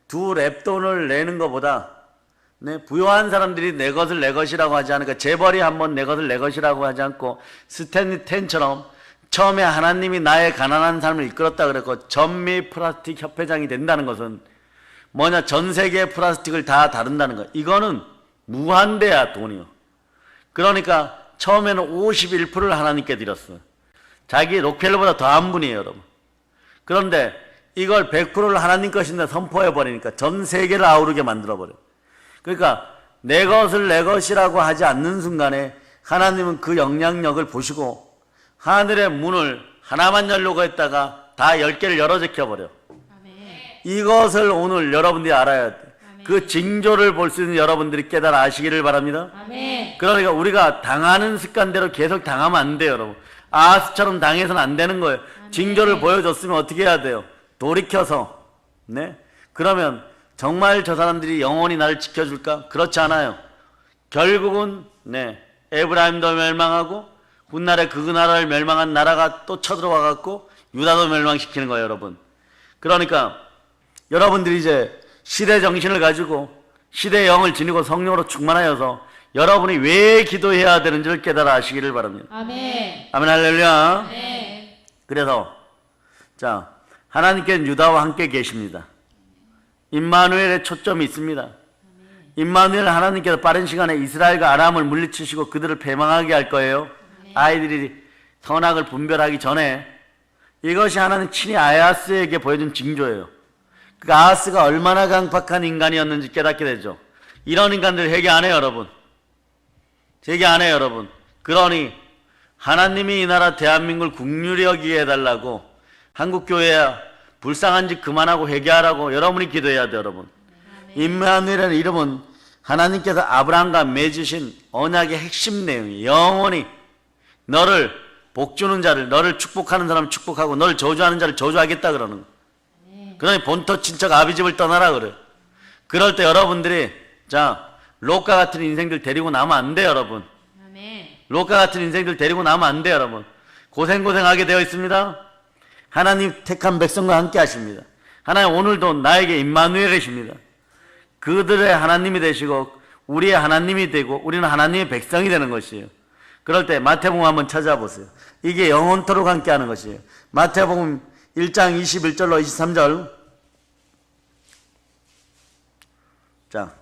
2랩돈을 내는 것보다 부유한 사람들이 내 것을 내 것이라고 하지 않으니까 재벌이 한번 내 것을 내 것이라고 하지 않고 스탠리 텐처럼 처음에 하나님이 나의 가난한 삶을 이끌었다 그랬고 전미 플라스틱 협회장이 된다는 것은 뭐냐? 전 세계의 플라스틱을 다 다룬다는 거. 이거는 무한대야, 돈이요. 그러니까 처음에는 51%를 하나님께 드렸어요. 자기 록펠러보다 더한 분이에요, 여러분. 그런데 이걸 100%를 하나님 것인데 선포해버리니까 전 세계를 아우르게 만들어버려요. 그러니까 내 것을 내 것이라고 하지 않는 순간에 하나님은 그 영향력을 보시고 하늘의 문을 하나만 열려고 했다가 다 10개를 열어 제껴버려. 이것을 오늘 여러분들이 알아야 돼. 그 징조를 볼 수 있는 여러분들이 깨달아 아시기를 바랍니다. 아멘. 그러니까 우리가 당하는 습관대로 계속 당하면 안 돼요, 여러분. 아하스처럼 당해서는 안 되는 거예요. 징조를 보여줬으면 어떻게 해야 돼요? 돌이켜서 그러면 정말 저 사람들이 영원히 나를 지켜줄까? 그렇지 않아요. 결국은 에브라임도 멸망하고 훗날에 그 나라를 멸망한 나라가 또 쳐들어와 갖고 유다도 멸망시키는 거예요, 여러분. 그러니까 여러분들이 이제 시대 정신을 가지고 시대의 영을 지니고 성령으로 충만하여서 여러분이 왜 기도해야 되는지를 깨달아 아시기를 바랍니다. 아멘. 아멘, 할렐루야. 네. 그래서 자, 하나님께는 유다와 함께 계십니다. 임마누엘의 초점이 있습니다. 임마누엘, 하나님께서 빠른 시간에 이스라엘과 아람을 물리치시고 그들을 패망하게 할 거예요. 아이들이 선악을 분별하기 전에. 이것이 하나님 친히 아하스에게 보여준 징조예요. 그 아하스가 얼마나 강팍한 인간이었는지 깨닫게 되죠. 이런 인간들 회개 안 해요, 여러분. 회개 안 해요, 여러분. 그러니 하나님이 이 나라 대한민국을 국률이 여기게 해달라고, 한국교회야 불쌍한 짓 그만하고 회개하라고 여러분이 기도해야 돼요, 여러분. 임마누엘이라는 이름은 하나님께서 아브라함과 맺으신 언약의 핵심 내용이에요. 영원히 너를 복주는 자를, 너를 축복하는 사람을 축복하고 너를 저주하는 자를 저주하겠다 그러는 거예요. 그러니 본토 친척 아비집을 떠나라 그래요. 그럴 때 여러분들이 롯과 같은 인생들 데리고 나면 안 돼요, 여러분. 롯과 같은 인생들 데리고 나면 안 돼요, 여러분. 고생하게 되어 있습니다. 하나님 택한 백성과 함께 하십니다. 하나님 오늘도 나에게 임마누엘이십니다. 그들의 하나님이 되시고 우리의 하나님이 되고 우리는 하나님의 백성이 되는 것이에요. 그럴 때 마태복음 한번 찾아보세요. 이게 영원토록 함께 하는 것이에요. 마태복음 1장 21절로 23절. 자,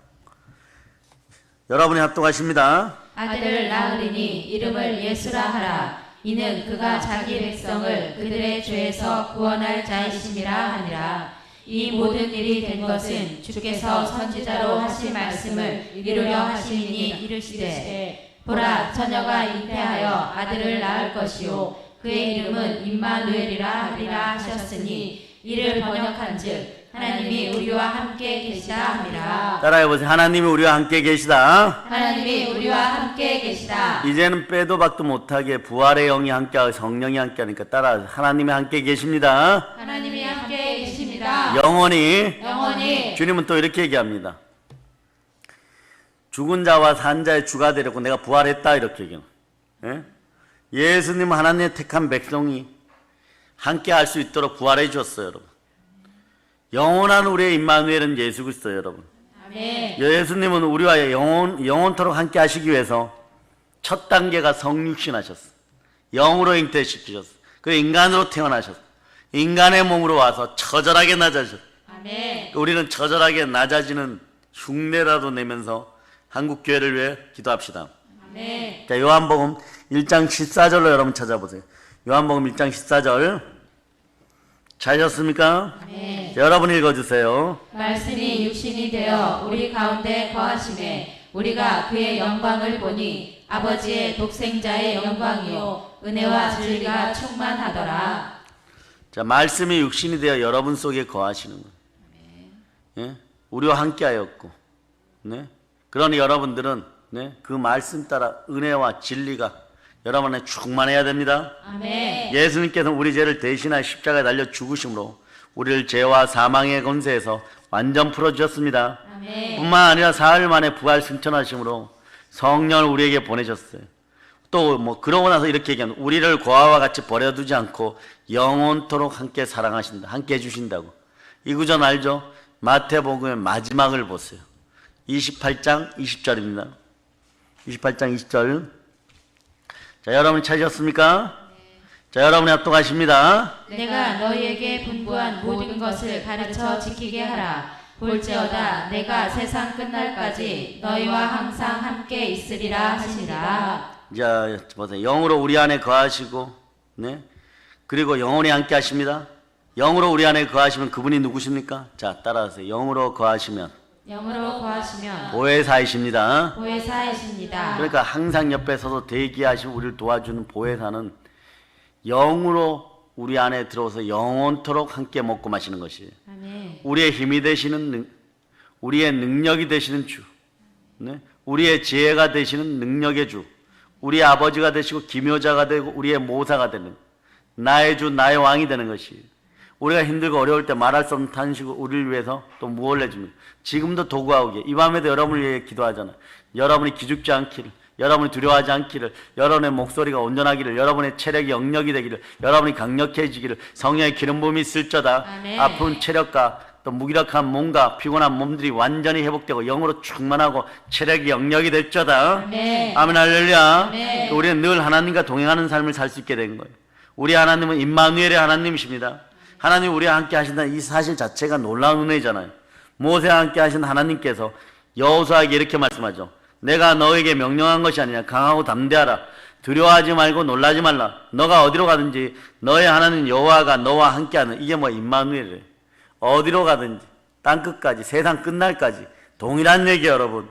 여러분이 합독하십니다. 아들을 낳으리니 이름을 예수라 하라. 이는 그가 자기 백성을 그들의 죄에서 구원할 자이심이라 하니라. 이 모든 일이 된 것은 주께서 선지자로 하신 말씀을 이루려 하심이니 이르시되 보라 처녀가 잉태하여 아들을 낳을 것이요 그의 이름은 임마누엘이라 하리라 하셨으니 이를 번역한즉 하나님이 우리와 함께 계시다 함이라. 따라해보세요. 하나님이 우리와 함께 계시다. 하나님이 우리와 함께 계시다. 이제는 빼도 박도 못하게 부활의 영이 함께하고 성령이 함께하니까 따라 하나님이 함께 계십니다. 하나님이 함께 계십니다. 영원히 영원히 주님은 또 이렇게 얘기합니다. 죽은 자와 산 자의 주가 되려고 내가 부활했다 이렇게 얘기해요. 예? 예수님 하나님의 택한 백성이 함께 할 수 있도록 부활해 주었어요, 여러분. 영원한 우리의 임마누엘은 예수 그리스도예요, 여러분. 아멘. 예수님은 우리와 영원토록 함께 하시기 위해서 첫 단계가 성육신 하셨어. 영으로 잉태시키셨어. 그 인간으로 태어나셨어. 인간의 몸으로 와서 처절하게 낮아졌어. 아멘. 우리는 처절하게 낮아지는 흉내라도 내면서 한국 교회를 위해 기도합시다. 아멘. 자, 요한복음 1장 14절로 여러분 찾아보세요. 요한복음 1장 14절. 찾으셨습니까? 아멘. 여러분 읽어주세요. 말씀이 육신이 되어 우리 가운데 거하심에 우리가 그의 영광을 보니 아버지의 독생자의 영광이요 은혜와 진리가 충만하더라. 자, 말씀이 육신이 되어 여러분 속에 거하시는 거예요. 예? 우리와 함께하였고, 네? 그러니 여러분들은 네? 그 말씀 따라 은혜와 진리가 여러분 안에 충만해야 됩니다. 아멘. 예수님께서는 우리 죄를 대신하여 십자가에 달려 죽으심으로 우리를 죄와 사망의 권세에서 완전 풀어주셨습니다. 아멘. 뿐만 아니라 사흘 만에 부활 승천하심으로 성령을 우리에게 보내셨어요. 또 뭐 그러고 나서 이렇게 얘기합니다. 우리를 고아와 같이 버려두지 않고 영원토록 함께 사랑하신다. 함께 해주신다고. 이 구절 알죠? 마태복음의 마지막을 보세요. 28장 20절입니다. 28장 20절. 자, 여러분 찾으셨습니까? 자, 여러분이 합독하십니다. 내가 너희에게 분부한 모든 것을 가르쳐 지키게 하라. 볼지어다 내가 세상 끝날까지 너희와 항상 함께 있으리라 하시니라. 자, 보세요. 영으로 우리 안에 거하시고, 네? 그리고 영원히 함께 하십니다. 영으로 우리 안에 거하시면 그분이 누구십니까? 자, 따라하세요. 영으로 거하시면 영으로 거하시면 보혜사이십니다. 보혜사이십니다. 그러니까 항상 옆에 서서 대기하시고 우리를 도와주는 보혜사는 영으로 우리 안에 들어오서 영원토록 함께 먹고 마시는 것이에요. 아멘. 우리의 힘이 되시는 우리의 능력이 되시는 주, 네? 우리의 지혜가 되시는 능력의 주, 우리의 아버지가 되시고 기묘자가 되고 우리의 모사가 되는 나의 주 나의 왕이 되는 것이에요. 우리가 힘들고 어려울 때 말할 수 없는 탄식을 우리를 위해서 또 무엇을 해줍니다. 지금도 도구하오게 이 밤에도 여러분을 위해 기도하잖아요. 여러분이 기죽지 않기를, 여러분이 두려워하지 않기를, 여러분의 목소리가 온전하기를, 여러분의 체력이 영력이 되기를, 여러분이 강력해지기를, 성령의 기름 부음이 있을저다. 아멘. 아픈 체력과 또 무기력한 몸과 피곤한 몸들이 완전히 회복되고 영으로 충만하고 체력이 영력이 될저다. 아멘. 아멘 할렐루야. 아멘. 우리는 늘 하나님과 동행하는 삶을 살 수 있게 된 거예요. 우리 하나님은 임마누엘의 하나님이십니다. 하나님 우리와 함께 하신다는 이 사실 자체가 놀라운 은혜잖아요. 모세와 함께 하신 하나님께서 여호수아에게 이렇게 말씀하죠. 내가 너에게 명령한 것이 아니냐. 강하고 담대하라. 두려워하지 말고 놀라지 말라. 너가 어디로 가든지 너의 하나님 여호와가 너와 함께하는 이게 뭐 임마누엘이에요. 어디로 가든지 땅끝까지 세상 끝날까지 동일한 얘기예요. 여러분.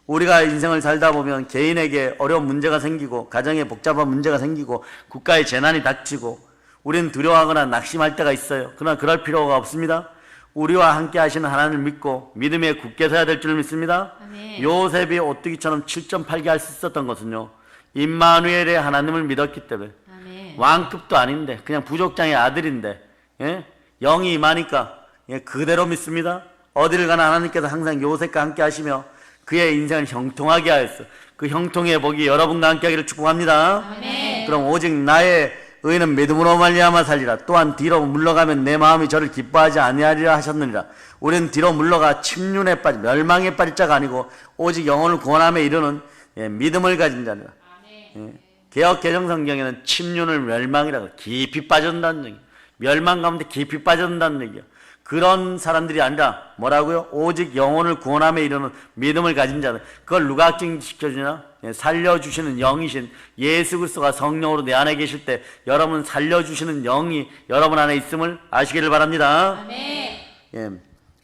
우리가 인생을 살다 보면 개인에게 어려운 문제가 생기고 가정에 복잡한 문제가 생기고 국가에 재난이 닥치고 우리는 두려워하거나 낙심할 때가 있어요. 그러나 그럴 필요가 없습니다. 우리와 함께 하시는 하나님을 믿고 믿음에 굳게 서야 될 줄 믿습니다. 아멘. 요셉이 오뚜기처럼 7.8개 할 수 있었던 것은요. 임마누엘의 하나님을 믿었기 때문에. 아멘. 왕급도 아닌데 그냥 부족장의 아들인데 예? 영이 임하니까 예, 그대로 믿습니다. 어디를 가나 하나님께서 항상 요셉과 함께 하시며 그의 인생을 형통하게 하였어. 그 형통의 복이 여러분과 함께 하기를 축복합니다. 아멘. 그럼 오직 나의 의는 믿음으로 말미암아 살리라. 또한 뒤로 물러가면 내 마음이 저를 기뻐하지 아니하리라 하셨느니라. 우리는 뒤로 물러가 침륜에 빠지 멸망에 빠질 자가 아니고 오직 영혼을 구원함에 이르는 예, 믿음을 가진 자니라. 예. 개역 개정 성경에는 침륜을 멸망이라고 깊이 빠져든다는 얘기예요. 멸망 가운데 깊이 빠져든다는 얘기예요. 그런 사람들이 아니라 뭐라고요? 오직 영혼을 구원함에 이르는 믿음을 가진 자들. 그걸 누가 확증시켜주냐? 살려주시는 영이신 예수 그리스도가 성령으로 내 안에 계실 때 여러분 살려주시는 영이 여러분 안에 있음을 아시기를 바랍니다. 아멘. 예.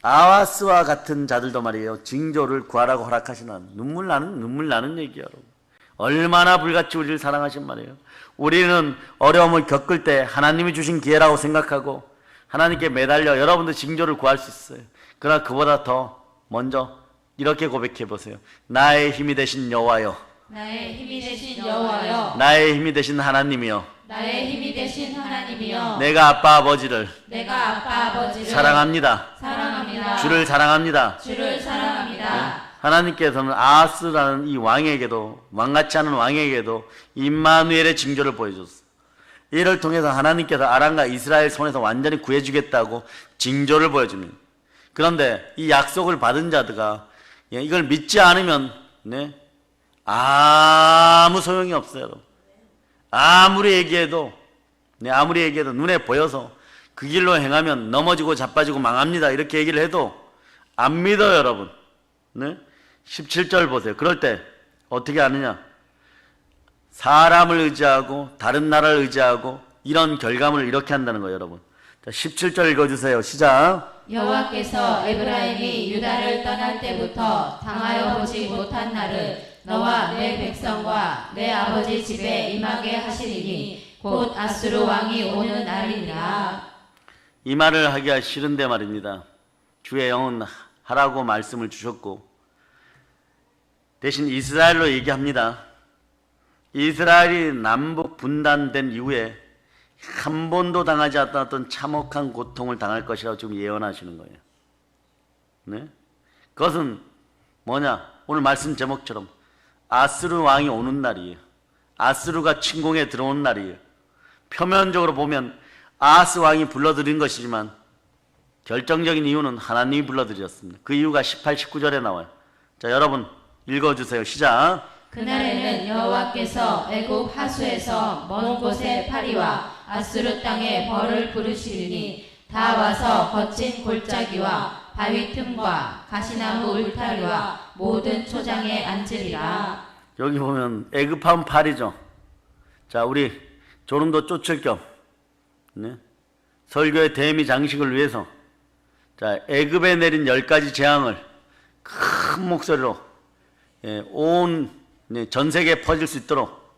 아와스와 같은 자들도 말이에요. 징조를 구하라고 허락하시는 눈물 나는 얘기예요. 여러분. 얼마나 불같이 우리를 사랑하신 말이에요. 우리는 어려움을 겪을 때 하나님이 주신 기회라고 생각하고 하나님께 매달려 여러분도 징조를 구할 수 있어요. 그러나 그보다 더 먼저 이렇게 고백해 보세요. 나의 힘이 되신 여호와여, 나의 힘이 되신 여호와여, 나의 힘이 되신 하나님이여, 나의 힘이 되신 하나님이여, 내가 아빠 아버지를 내가 아빠 아버지를 사랑합니다. 사랑합니다. 주를 사랑합니다. 주를 사랑합니다. 하나님께서는 아하스라는 이 왕에게도, 왕같지 않은 왕에게도 임마누엘의 징조를 보여줬어요. 이를 통해서 하나님께서 아람과 이스라엘 손에서 완전히 구해주겠다고 징조를 보여줍니다. 그런데 이 약속을 받은 자들가 이걸 믿지 않으면 아무 소용이 없어요. 여러분. 아무리 얘기해도 눈에 보여서 그 길로 행하면 넘어지고 자빠지고 망합니다. 이렇게 얘기를 해도 안 믿어요, 여러분. 17절 보세요. 그럴 때 어떻게 하느냐? 사람을 의지하고 다른 나라를 의지하고 이런 결과물을 이렇게 한다는 거예요, 여러분. 자, 17절 읽어주세요. 시작. 여호와께서 에브라임이 유다를 떠날 때부터 당하여 보지 못한 날을 너와 내 백성과 내 아버지 집에 임하게 하시리니 곧 아수르 왕이 오는 날이니라. 이 말을 하기가 싫은데 말입니다. 주의 영은 하라고 말씀을 주셨고 대신 이스라엘로 얘기합니다. 이스라엘이 남북 분단된 이후에 한 번도 당하지 않았던 참혹한 고통을 당할 것이라고 지금 예언하시는 거예요. 네? 그것은 뭐냐? 오늘 말씀 제목처럼 아스루 왕이 오는 날이에요. 아스루가 침공에 들어온 날이에요. 표면적으로 보면 아하스 왕이 불러들인 것이지만 결정적인 이유는 하나님이 불러들였습니다. 그 이유가 18, 19절에 나와요. 자, 여러분 읽어주세요. 시작. 그날에는 여호와께서 애굽 하수에서 먼 곳의 파리와 아수르 땅에 벌을 부르시리니 다 와서 거친 골짜기와 바위 틈과 가시나무 울타리와 모든 초장에 앉으리라. 여기 보면 애굽하면 파리죠. 자, 우리 졸음도 쫓을 겸 설교의 대미 장식을 위해서 자, 애굽에 내린 10가지 재앙을 큰 목소리로 온 전 세계에 퍼질 수 있도록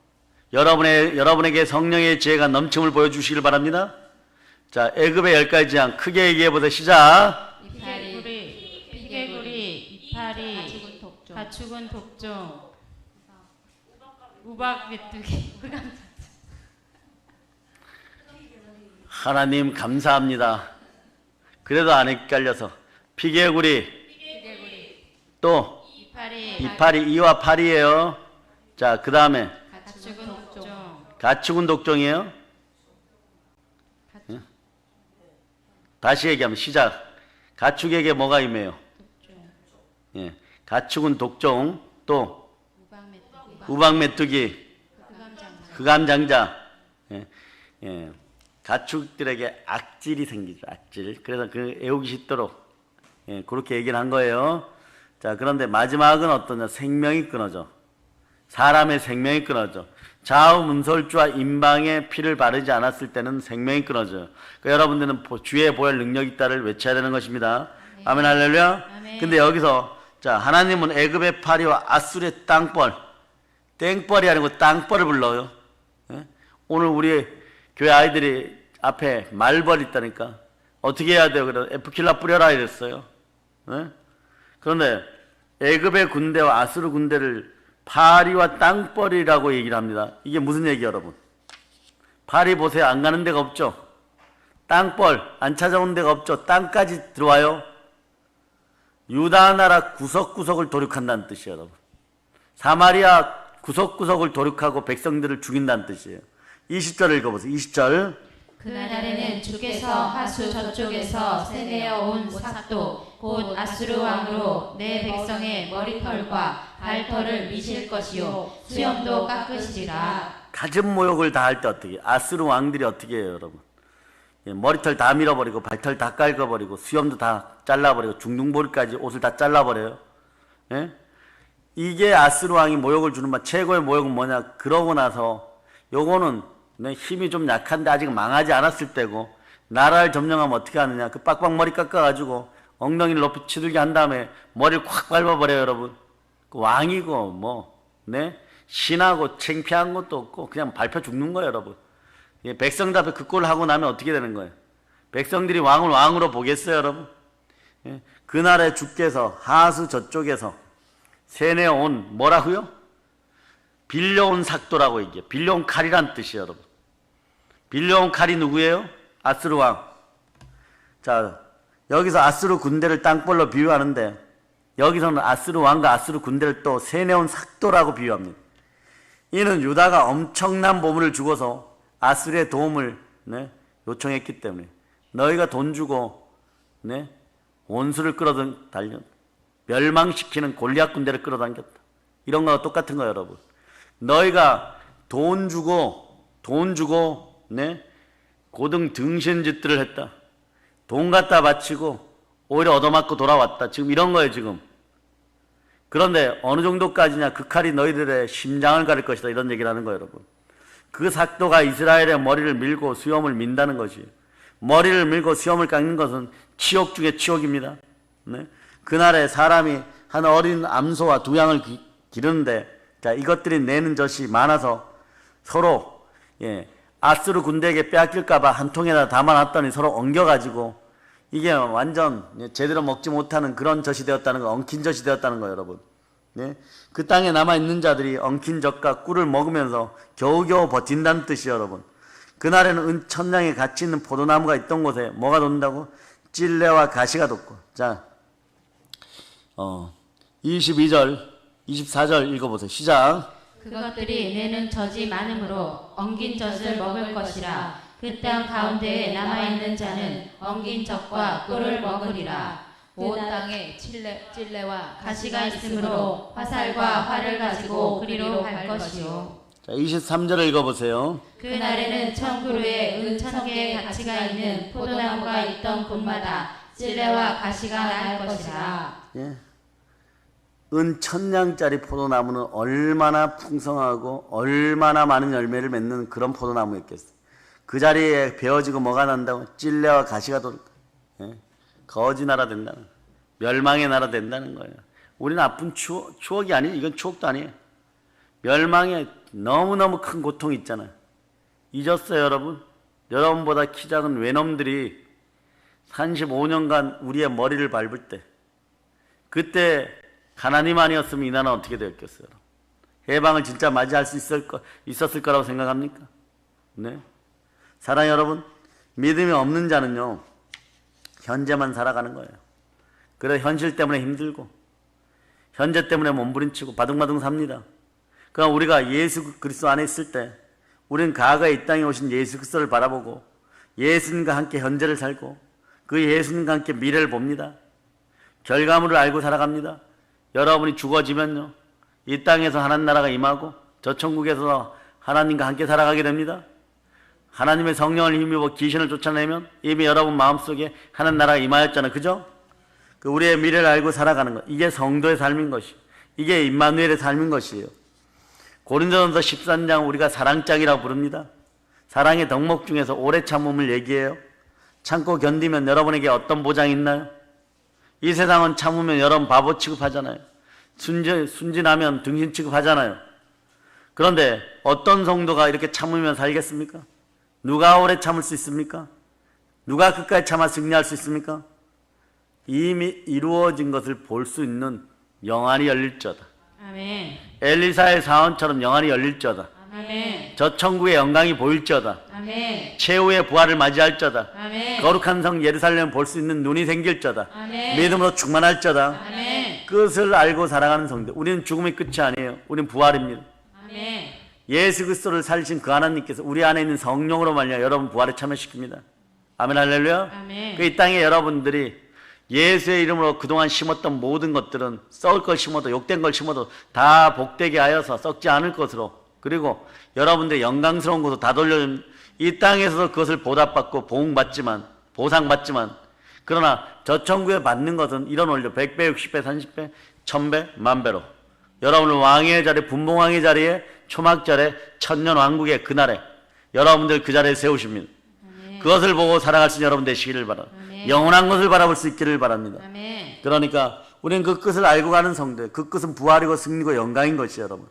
여러분에게 성령의 지혜가 넘침을 보여주시길 바랍니다. 자, 애굽의 10가지 재앙 크게 얘기해보세요. 시작. 비개구리, 이파리, 가축은 독종, 우박 메뚜기. 하나님 감사합니다. 그래도 안 헷갈려서 피개구리 또 이파리, 이와 파리예요. 자, 그 다음에 가축은 독종이에요. 다시 얘기하면 시작. 가축에게 뭐가 임해요? 예, 가축은 독종, 또 우박 메뚜기, 흑암장자. 가축들에게 악질이 생기죠. 악질. 그래서 그 애우기 쉽도록 그렇게 얘기를 한 거예요. 자, 그런데 마지막은 어떠냐? 생명이 끊어져. 사람의 생명이 끊어져. 좌우문설주와 임방에 피를 바르지 않았을 때는 생명이 끊어져요. 그러니까 여러분들은 주의 보혈 능력이 있다를 외쳐야 되는 것입니다. 네. 아멘, 할렐루야. 아멘. 근데 여기서 자, 하나님은 애굽의 파리와 아수르의 땅벌, 땡벌이 아니고 땅벌을 불러요. 예? 오늘 우리 교회 아이들이 앞에 말벌 있다니까 어떻게 해야 돼요? 그래서 에프킬라 뿌려라 이랬어요. 예? 그런데 애굽의 군대와 아수르 군대를 파리와 땅벌이라고 얘기를 합니다. 이게 무슨 얘기예요, 여러분? 파리 보세요. 안 가는 데가 없죠. 땅벌 안 찾아오는 데가 없죠. 땅까지 들어와요. 유다 나라 구석구석을 도륙한다는 뜻이에요, 여러분. 사마리아 구석구석을 도륙하고 백성들을 죽인다는 뜻이에요. 20절을 읽어보세요. 20절. 그날에는 주께서 하수 저쪽에서 세내어 온 삭도 곧 아수르 왕으로 내 백성의 머리털과 발털을 미실 것이요 수염도 깎으시리라. 가진 모욕을 다 할 때 어떻게 아수르 왕들이 어떻게 해요, 여러분? 머리털 다 밀어버리고 발털 다 깔아버리고 수염도 다 잘라버리고 중둥머리까지 옷을 다 잘라버려요. 예? 이게 아수르 왕이 모욕을 주는 말. 최고의 모욕은 뭐냐? 그러고 나서 요거는 힘이 좀 약한데 아직 망하지 않았을 때고 나라를 점령하면 어떻게 하느냐? 그 빡빡 머리 깎아가지고 엉덩이를 높이 치들게 한 다음에 머리를 콱 밟아버려요, 여러분. 그 왕이고 뭐 신하고 창피한 것도 없고 그냥 밟혀 죽는 거예요, 여러분. 예, 백성들 앞에 그 꼴을 하고 나면 어떻게 되는 거예요? 백성들이 왕을 왕으로 보겠어요, 여러분? 예, 그날에 주께서 하수 저쪽에서 세내온 뭐라고요? 빌려온 삭도라고 얘기해요. 빌려온 칼이란 뜻이에요, 여러분. 빌려온 칼이 누구예요? 아스루 왕. 자, 여기서 아스루 군대를 땅볼로 비유하는데 여기서는 아스루 왕과 아스루 군대를 또 세내온 삭도라고 비유합니다. 이는 유다가 엄청난 보물을 주고서 아스루의 도움을 요청했기 때문에 너희가 돈 주고 원수를 끌어달려 멸망시키는 골리앗 군대를 끌어당겼다. 이런 거와 똑같은 거예요, 여러분. 너희가 돈 주고 고등 등신짓들을 했다. 돈 갖다 바치고 오히려 얻어맞고 돌아왔다. 지금 이런 거예요, 지금. 그런데 어느 정도까지냐? 그 칼이 너희들의 심장을 가릴 것이다. 이런 얘기를 하는 거예요, 여러분. 그 삭도가 이스라엘의 머리를 밀고 수염을 민다는 것이에요. 머리를 밀고 수염을 깎는 것은 치욕 중에 치욕입니다. 그날에 사람이 한 어린 암소와 두 양을 기르는데, 자, 이것들이 내는 젖이 많아서 서로 아스루 군대에게 빼앗길까봐 한 통에다 담아놨더니 서로 엉겨가지고 이게 완전 제대로 먹지 못하는 그런 젖이 되었다는 거, 엉킨 젖이 되었다는 거예요, 여러분. 그 땅에 남아있는 자들이 엉킨 젖과 꿀을 먹으면서 겨우겨우 버틴다는 뜻이에요, 여러분. 그날에는 은천냥에 같이 있는 포도나무가 있던 곳에 뭐가 돋는다고? 찔레와 가시가 돋고. 자, 22절, 24절 읽어보세요. 시작. 그것들이 내는 젖이 많으므로 엉긴 젖을 먹을 것이라. 그 땅 가운데에 남아있는 자는 엉긴 젖과 꿀을 먹으리라. 온 땅에 찔레와 가시가 있으므로 화살과 활을 가지고 그리로 갈 것이요. 자, 23절을 읽어보세요. 그날에는 천그루에 은천개의 가치가 있는 포도나무가 있던 곳마다 찔레와 가시가 날 것이라. 예. 은천냥짜리 포도나무는 얼마나 풍성하고 얼마나 많은 열매를 맺는 그런 포도나무였겠어요. 그 자리에 베어지고 뭐가 난다고? 찔레와 가시가 거지 나라 된다는, 멸망의 나라 된다는 거예요. 우리는 나쁜 추억이 아니에요. 이건 추억도 아니에요. 멸망의 너무너무 큰 고통이 있잖아요. 잊었어요, 여러분? 여러분보다 키 작은 외놈들이 35년간 우리의 머리를 밟을 때, 그때 하나님 아니었으면 이 나라는 어떻게 되었겠어요? 해방을 진짜 맞이할 수 있었을 거라고 생각합니까? 네. 사랑 여러분, 믿음이 없는 자는요, 현재만 살아가는 거예요. 그래 현실 때문에 힘들고 현재 때문에 몸부림치고 바둥바둥 삽니다. 그러나 우리가 예수 그리스도 안에 있을 때 우리는 과거에 이 땅에 오신 예수 그리스도를 바라보고 예수님과 함께 현재를 살고 그 예수님과 함께 미래를 봅니다. 결과물을 알고 살아갑니다. 여러분이 죽어지면요, 이 땅에서 하나님 나라가 임하고 저 천국에서 하나님과 함께 살아가게 됩니다. 하나님의 성령을 힘입어 귀신을 쫓아내면 이미 여러분 마음속에 하나님 나라가 임하였잖아요. 그죠? 그 우리의 미래를 알고 살아가는 것, 이게 성도의 삶인 것이, 이게 임마누엘의 삶인 것이에요. 고린도전서 13장 우리가 사랑장이라고 부릅니다. 사랑의 덕목 중에서 오래 참음을 얘기해요. 참고 견디면 여러분에게 어떤 보장이 있나요? 이 세상은 참으면 여러분 바보 취급하잖아요. 순진하면 등신 취급하잖아요. 그런데 어떤 성도가 이렇게 참으면 살겠습니까? 누가 오래 참을 수 있습니까? 누가 끝까지 참아 승리할 수 있습니까? 이미 이루어진 것을 볼 수 있는 영안이 열릴지어다. 아멘. 엘리사의 사원처럼 영안이 열릴지어다. 아멘. 저 천국의 영광이 보일지어다. 아멘. 최후의 부활을 맞이할지어다. 아멘. 거룩한 성 예루살렘을 볼 수 있는 눈이 생길지어다. 아멘. 믿음으로 충만할지어다. 아멘. 끝을 알고 살아가는 성도. 우리는 죽음의 끝이 아니에요. 우리는 부활입니다. 아멘. 예수 그리스도를 살리신 그 하나님께서 우리 안에 있는 성령으로 말미암아 여러분 부활에 참여시킵니다. 아멘 할렐루야. 아멘. 그 이 땅에 여러분들이 예수의 이름으로 그동안 심었던 모든 것들은 썩을 걸 심어도 욕된 걸 심어도 다 복되게 하여서 썩지 않을 것으로, 그리고 여러분들의 영광스러운 것으로 다 돌려준 이 땅에서도 그것을 보답받고 보상받지만 그러나 저 천국에 받는 것은 이런 원리 100배, 60배, 30배, 1000배, 만배로 여러분을 왕의 자리, 분봉왕의 자리에 초막절에 천년왕국의 그날에 여러분들 그 자리에 세우십니다. 그것을 보고 살아갈 수 있는 여러분 되시기를 바랍니다. 영원한 것을 바라볼 수 있기를 바랍니다. 아멘. 그러니까 우리는 그 끝을 알고 가는 성도예요. 그 끝은 부활이고 승리고 영광인 것이에요, 여러분.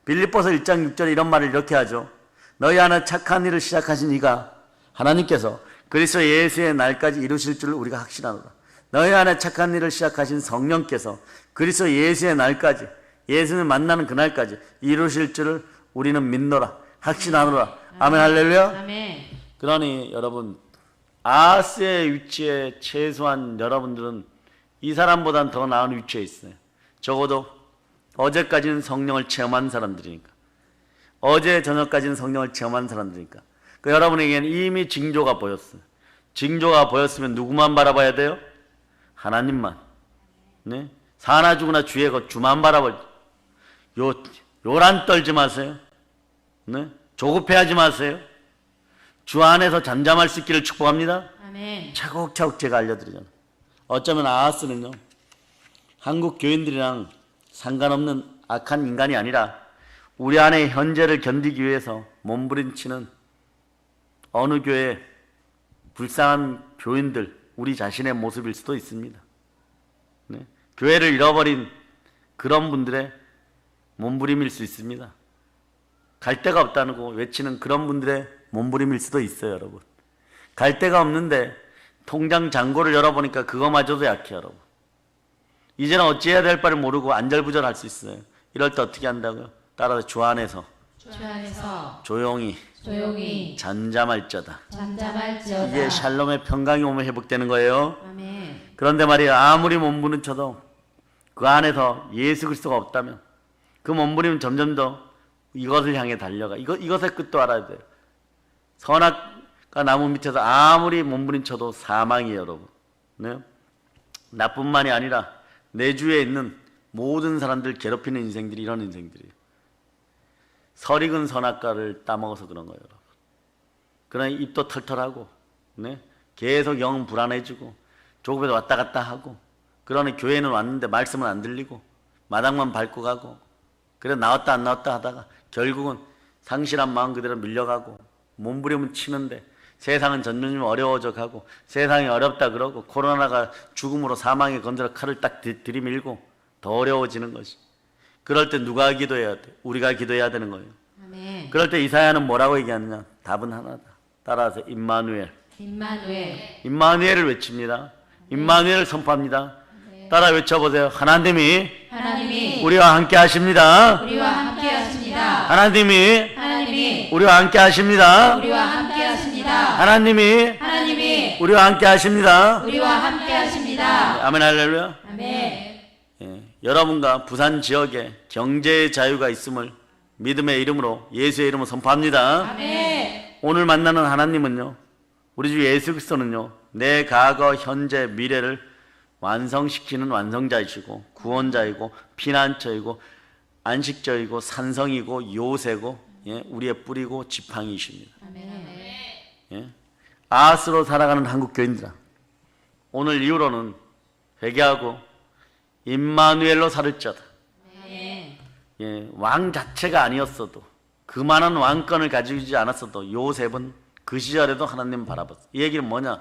빌립보서 1장 6절에 이런 말을 이렇게 하죠. 너희 안에 착한 일을 시작하신 이가 하나님께서 그리스도 예수의 날까지 이루실 줄 우리가 확신하노라. 너희 안에 착한 일을 시작하신 성령께서 그리스도 예수의 날까지, 예수님 만나는 그날까지 이루실 줄을 우리는 믿노라, 확신하노라. 아멘 할렐루야. 아멘. 그러니 여러분, 아하스의 위치에 최소한 여러분들은 이 사람보다는 더 나은 위치에 있어요. 적어도 어제까지는 성령을 체험한 사람들이니까, 어제 저녁까지는 성령을 체험한 사람들이니까, 그 여러분에게는 이미 징조가 보였어요. 징조가 보였으면 누구만 바라봐야 돼요? 하나님만. 네? 사나 죽으나 주의 것 주만 바라봐요. 요란 떨지 마세요. 네? 조급해하지 마세요. 주 안에서 잠잠할 수 있기를 축복합니다. 아멘. 차곡차곡 제가 알려드리잖아요. 어쩌면 아하스는요, 한국 교인들이랑 상관없는 악한 인간이 아니라 우리 안의 현재를 견디기 위해서 몸부림치는 어느 교회 불쌍한 교인들, 우리 자신의 모습일 수도 있습니다. 네? 교회를 잃어버린 그런 분들의 몸부림일 수 있습니다. 갈 데가 없다고 외치는 그런 분들의 몸부림일 수도 있어요, 여러분. 갈 데가 없는데 통장 잔고를 열어보니까 그거마저도 약해요, 여러분. 이제는 어찌해야 될 바를 모르고 안절부절할 수 있어요. 이럴 때 어떻게 한다고요? 따라서 주 안에서 조용히 잠잠할지어다. 이게 샬롬의 평강이 오면 회복되는 거예요. 아멘. 그런데 말이야, 아무리 몸부림쳐도 그 안에서 예수 그리스도가 없다면 그 몸부림은 점점 더 이것을 향해 달려가. 이것의 끝도 알아야 돼요. 선악과 나무 밑에서 아무리 몸부림쳐도 사망이에요, 여러분. 네? 나뿐만이 아니라 내 주위에 있는 모든 사람들 괴롭히는 인생들이 이런 인생들이에요. 설익은 선악과를 따먹어서 그런 거예요, 여러분. 그러니 입도 털털하고, 네? 계속 영 불안해지고, 조급해서 왔다 갔다 하고, 그러니 교회는 왔는데 말씀은 안 들리고, 마당만 밟고 가고, 그래 나왔다 안 나왔다 하다가 결국은 상실한 마음 그대로 밀려가고, 몸부림은 치는데 세상은 점점 어려워져 가고, 세상이 어렵다 그러고, 코로나가 죽음으로 사망의 건드려 칼을 딱 들이밀고 더 어려워지는 것이. 그럴 때 누가 기도해야 돼? 우리가 기도해야 되는 거예요. 아멘. 그럴 때 이사야는 뭐라고 얘기하느냐? 답은 하나다. 따라서 임마누엘. 임마누엘을 외칩니다. 임마누엘을 선포합니다. 따라 외쳐보세요. 하나님이 우리와 함께 하십니다. 하나님이 우리와 함께 하십니다. 하나님이 우리와 함께 하십니다. 아멘 할렐루야. 아멘. 예, 여러분과 부산 지역에 경제의 자유가 있음을 믿음의 이름으로, 예수의 이름으로 선포합니다. 아멘. 오늘 만나는 하나님은요, 우리 주 예수 그리스도는요, 내 과거, 현재, 미래를 완성시키는 완성자이시고 구원자이고 피난처이고 안식처이고 산성이고 요새고, 예, 우리의 뿌리고 지팡이이십니다. 아멘. 예? 아하스로 살아가는 한국 교인들아, 오늘 이후로는 회개하고 임마누엘로 살을지어다. 예, 왕 자체가 아니었어도, 그만한 왕권을 가지고 있지 않았어도 요셉은 그 시절에도 하나님 바라봤어요. 이 얘기는 뭐냐?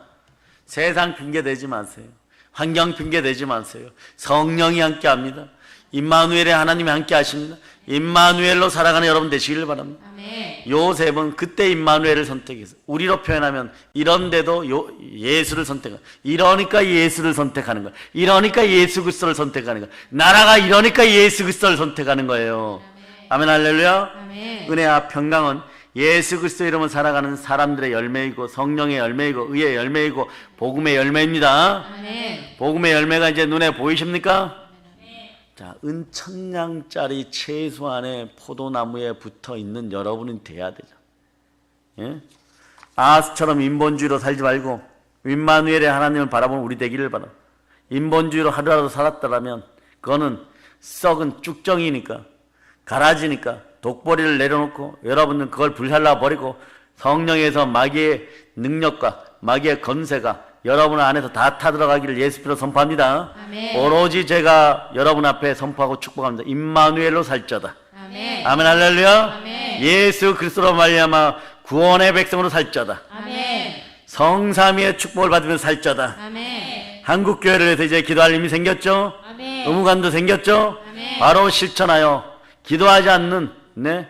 세상 핑계 대지 마세요. 환경 핑계 대지 마세요. 성령이 함께 합니다. 임마누엘의 하나님이 함께 하십니다. 임마누엘로 살아가는 여러분 되시기를 바랍니다. 아멘. 요셉은 그때 임마누엘을 선택했어요. 우리로 표현하면 이런데도 예수를 선택한, 이러니까 예수를 선택하는 거예요. 이러니까 예수 그리스도를 선택하는 거예요. 나라가 이러니까 예수 그리스도를 선택하는 거예요. 아멘 할렐루야. 아멘. 은혜와 평강은 예수 그리스도 이름으로 살아가는 사람들의 열매이고, 성령의 열매이고, 의의 열매이고, 복음의 열매입니다. 아멘. 복음의 열매가 이제 눈에 보이십니까? 자, 은천냥짜리 최소한의 포도나무에 붙어 있는 여러분이 돼야 되죠. 예? 아하스처럼 인본주의로 살지 말고 임마누엘의 하나님을 바라보는 우리 되기를 바라. 인본주의로 하루라도 살았더라면 그거는 썩은 쭉정이니까, 가라지니까 독보리를 내려놓고 여러분은 그걸 불살라 버리고 성령에서 마귀의 능력과 마귀의 건세가 여러분 안에서 다 타들어가기를 예수님으로 선포합니다. 아멘. 오로지 제가 여러분 앞에 선포하고 축복합니다. 임마누엘로 살자다. 아멘. 아멘 할렐루야. 아멘. 예수 그리스도로 말미암아 구원의 백성으로 살자다. 아멘. 성삼위의 축복을 받으며 살자다. 아멘. 한국 교회를 위해서 이제 기도할 힘이 생겼죠. 아멘. 의무관도 생겼죠. 아멘. 바로 실천하여 기도하지 않는 네,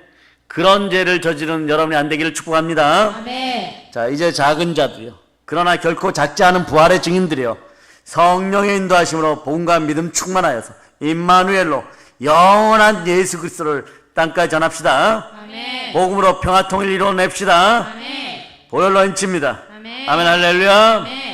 그런 죄를 저지른 여러분이 안 되기를 축복합니다. 아멘. 자, 이제 작은 자들이요. 그러나 결코 작지 않은 부활의 증인들이요. 성령의 인도하심으로 복음과 믿음 충만하여서 임마누엘로 영원한 예수 그리스도를 땅까지 전합시다. 아멘. 복음으로 평화 통일 이루어냅시다. 아멘. 보혈로 인칩니다. 아멘. 아멘 할렐루야. 아멘.